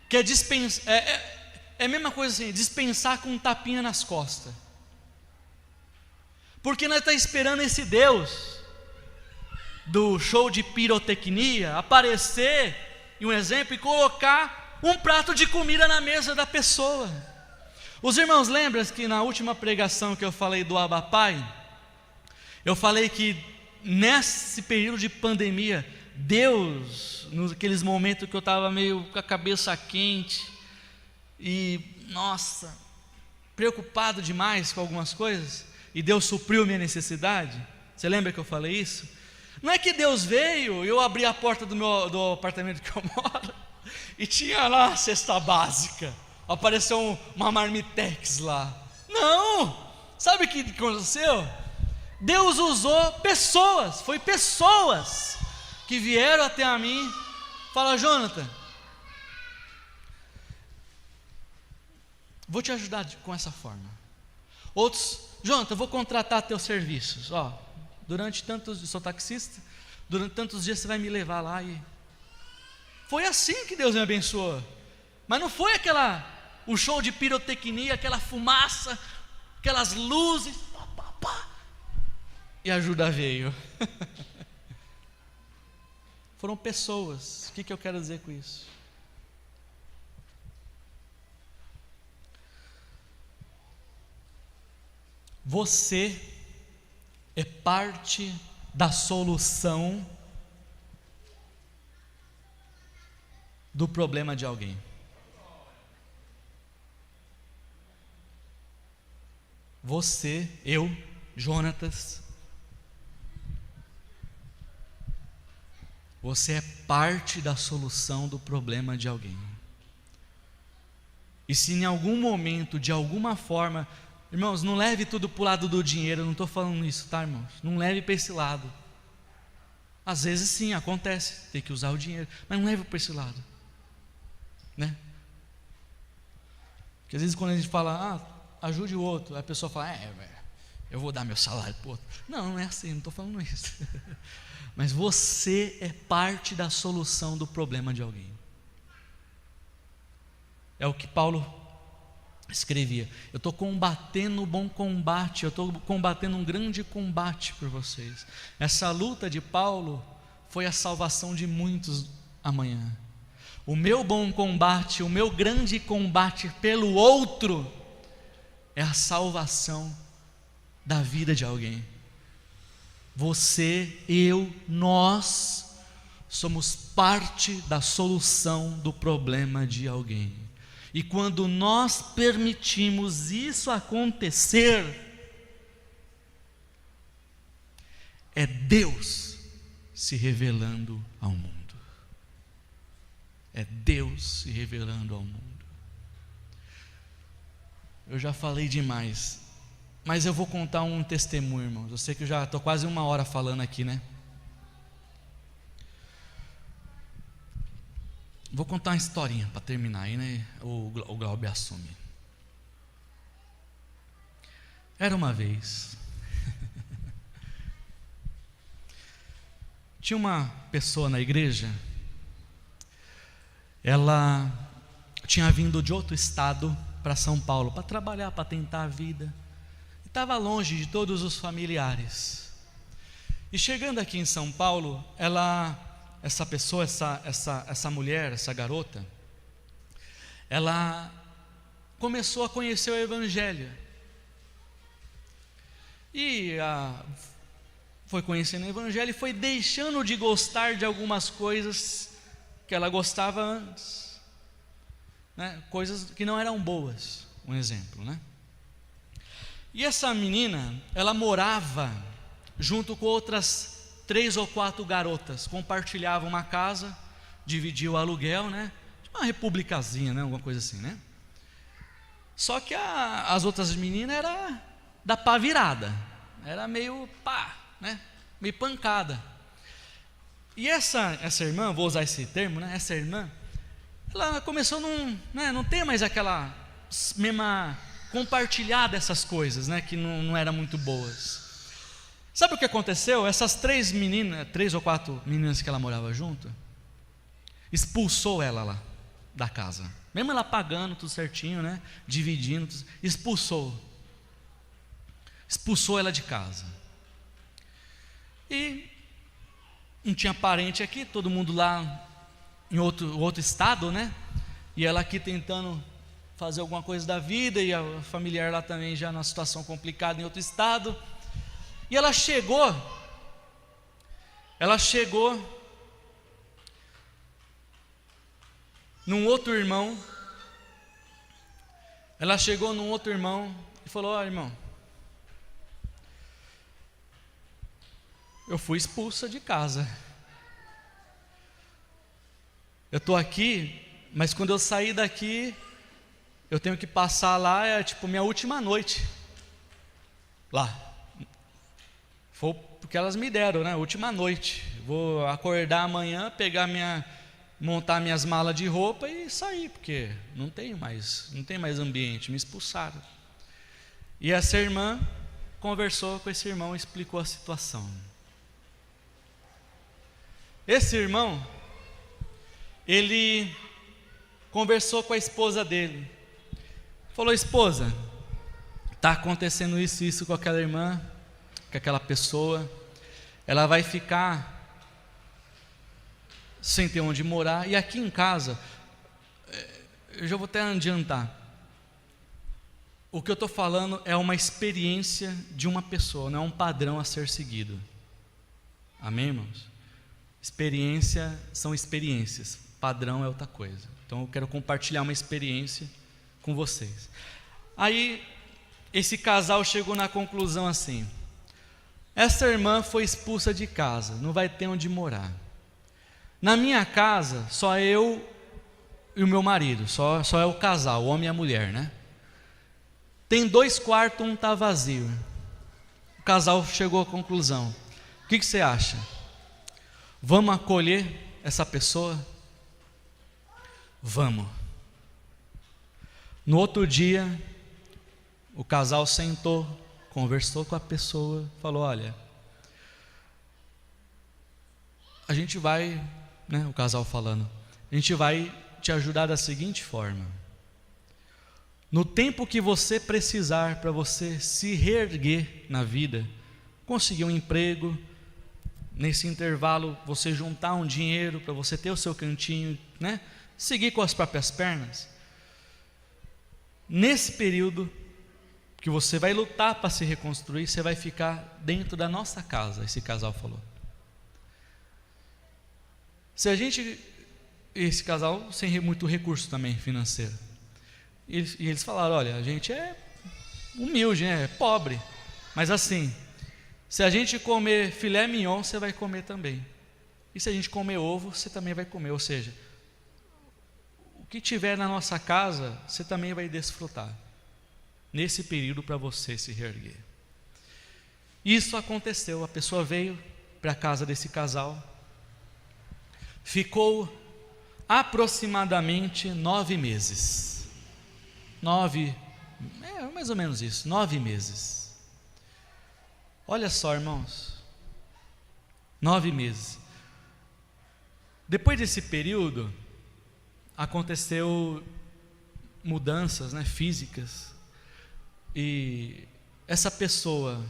que é a mesma coisa assim, dispensar com um tapinha nas costas. Porque nós estamos esperando esse Deus do show de pirotecnia aparecer, e um exemplo, e colocar um prato de comida na mesa da pessoa. Os irmãos lembram que na última pregação que eu falei do Abba Pai, eu falei que nesse período de pandemia, Deus, naqueles momentos que eu estava meio com a cabeça quente e, nossa, preocupado demais com algumas coisas, e Deus supriu minha necessidade. Você lembra que eu falei isso? Não é que Deus veio, eu abri a porta do apartamento que eu moro e tinha lá a cesta básica, apareceu uma marmitex lá. Não, sabe o que aconteceu? Deus usou pessoas, foi pessoas que vieram até a mim, fala, Jonathan, vou te ajudar com essa forma. Outros, Jonathan, vou contratar teus serviços, durante tantos dias, sou taxista, durante tantos dias você vai me levar lá. E foi assim que Deus me abençoou. Mas não foi o show de pirotecnia, aquela fumaça, aquelas luzes, e a ajuda veio. Foram pessoas. O que eu quero dizer com isso? Você é parte da solução do problema de alguém. Você, eu, Jonatas, você é parte da solução do problema de alguém. E se em algum momento, de alguma forma, irmãos, não leve tudo para o lado do dinheiro, eu não estou falando isso, tá, irmãos? Não leve para esse lado. Às vezes sim, acontece, tem que usar o dinheiro, mas não leve para esse lado, né? Porque às vezes quando a gente fala, ajude o outro, a pessoa fala, eu vou dar meu salário para o outro. Não, não é assim, não estou falando isso. Mas você é parte da solução do problema de alguém. É o que Paulo escrevia: eu estou combatendo o bom combate, eu estou combatendo um grande combate por vocês. Essa luta de Paulo foi a salvação de muitos amanhã. O meu bom combate, o meu grande combate pelo outro, é a salvação da vida de alguém. Você, eu, nós somos parte da solução do problema de alguém. E quando nós permitimos isso acontecer, é Deus se revelando ao mundo. É Deus se revelando ao mundo. Eu já falei demais, mas eu vou contar um testemunho, irmãos. Eu sei que eu já estou quase 1 hora falando aqui, né? Vou contar uma historinha para terminar aí, né? O Glauber assume. Era uma vez. Tinha uma pessoa na igreja. Ela tinha vindo de outro estado para São Paulo para trabalhar, para tentar a vida. E estava longe de todos os familiares. E chegando aqui em São Paulo, essa pessoa, essa mulher, essa garota, ela começou a conhecer o Evangelho. E foi conhecendo o Evangelho e foi deixando de gostar de algumas coisas que ela gostava antes, né? Coisas que não eram boas, um exemplo, né? E essa menina, ela morava junto com outras 3 ou 4 garotas, compartilhavam uma casa, dividiam o aluguel, né? Tipo uma republicazinha, né? Alguma coisa assim, né? Só que as outras meninas era da pá virada, era meio pá, né? Meio pancada. E essa irmã, vou usar esse termo, né? Essa irmã, ela começou não ter mais aquela mesma compartilhar dessas coisas, né? Que não eram muito boas. Sabe o que aconteceu? Essas 3 ou 4 meninas que ela morava junto, expulsou ela lá da casa. Mesmo ela pagando tudo certinho, né? Dividindo, expulsou ela de casa. E não tinha parente aqui, todo mundo lá em outro estado, né? E ela aqui tentando fazer alguma coisa da vida, e a familiar lá também já numa situação complicada em outro estado. E ela chegou num outro irmão, e falou: ó, irmão, eu fui expulsa de casa, eu estou aqui, mas quando eu sair daqui, eu tenho que passar lá, é tipo minha última noite lá. Foi porque elas me deram, né? Última noite. Vou acordar amanhã, montar minhas malas de roupa e sair, porque não tem mais ambiente, me expulsaram. E essa irmã conversou com esse irmão e explicou a situação. Esse irmão, ele conversou com a esposa dele. Falou: esposa, está acontecendo isso com aquela irmã, com aquela pessoa, ela vai ficar sem ter onde morar, e aqui em casa, eu já vou até adiantar, o que eu estou falando é uma experiência de uma pessoa, não é um padrão a ser seguido. Amém, irmãos? Experiência são experiências, padrão é outra coisa. Então eu quero compartilhar uma experiência com vocês. Aí esse casal chegou na conclusão assim: essa irmã foi expulsa de casa, não vai ter onde morar. Na minha casa, só eu e o meu marido, só é o casal, o homem e a mulher, né? Tem 2 quartos, um está vazio. O casal chegou à conclusão: o que você acha? Vamos acolher essa pessoa? Vamos. No outro dia, o casal sentou, conversou com a pessoa, falou: olha, a gente vai, né, o casal falando, a gente vai te ajudar da seguinte forma: no tempo que você precisar para você se reerguer na vida, conseguir um emprego, nesse intervalo você juntar um dinheiro para você ter o seu cantinho, né, seguir com as próprias pernas, nesse período que você vai lutar para se reconstruir, você vai ficar dentro da nossa casa. Esse casal falou. Esse casal sem muito recurso também financeiro, e eles falaram: olha, a gente é humilde, né? É pobre, mas assim, se a gente comer filé mignon, você vai comer também, e se a gente comer ovo, você também vai comer, ou seja, o que tiver na nossa casa, você também vai desfrutar, nesse período para você se reerguer. Isso aconteceu, a pessoa veio para a casa desse casal, ficou aproximadamente 9 meses, mais ou menos isso, 9 meses, olha só, irmãos, 9 meses, depois desse período, aconteceu mudanças, né, físicas, e essa pessoa,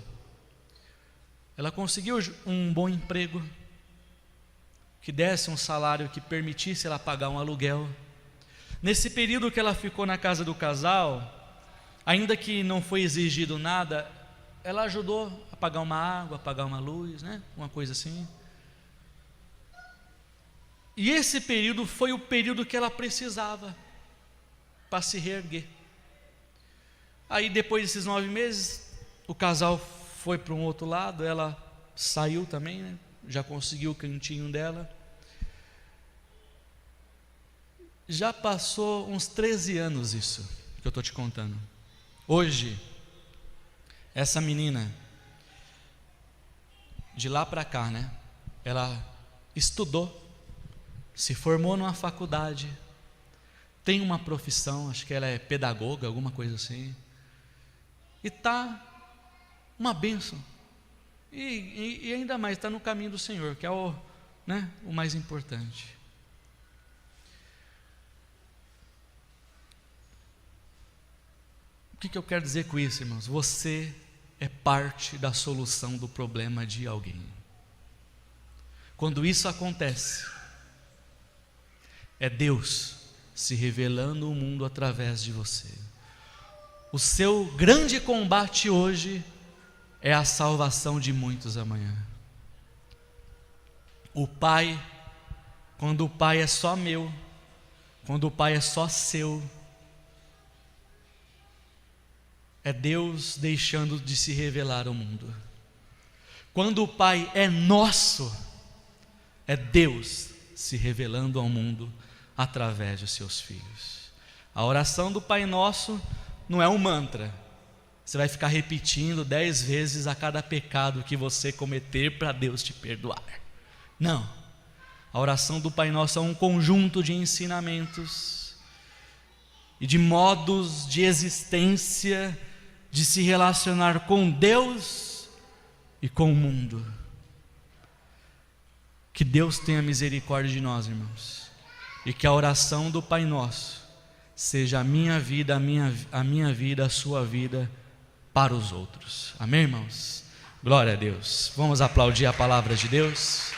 ela conseguiu um bom emprego, que desse um salário que permitisse ela pagar um aluguel. Nesse período que ela ficou na casa do casal, ainda que não foi exigido nada, ela ajudou a pagar uma água, a pagar uma luz, né, uma coisa assim. E esse período foi o período que ela precisava para se reerguer. Aí depois desses 9 meses, o casal foi para um outro lado, ela saiu também, né? Já conseguiu o cantinho dela. Já passou uns 13 anos isso que eu estou te contando. Hoje, essa menina, de lá para cá, né? Ela estudou, se formou numa faculdade, tem uma profissão, acho que ela é pedagoga, alguma coisa assim, e está uma bênção, e ainda mais está no caminho do Senhor, que é o mais importante. O que eu quero dizer com isso, irmãos? Você é parte da solução do problema de alguém. Quando isso acontece, é Deus se revelando ao mundo através de você. O seu grande combate hoje é a salvação de muitos amanhã. O Pai, quando o Pai é só meu, quando o Pai é só seu, é Deus deixando de se revelar ao mundo. Quando o Pai é nosso, é Deus se revelando ao mundo através de seus filhos. A oração do Pai Nosso não é um mantra, você vai ficar repetindo 10 vezes a cada pecado que você cometer para Deus te perdoar. Não, a oração do Pai Nosso é um conjunto de ensinamentos e de modos de existência, de se relacionar com Deus e com o mundo. Que Deus tenha misericórdia de nós, irmãos, e que a oração do Pai Nosso seja a minha vida, a minha vida, a sua vida para os outros. Amém, irmãos? Glória a Deus. Vamos aplaudir a palavra de Deus.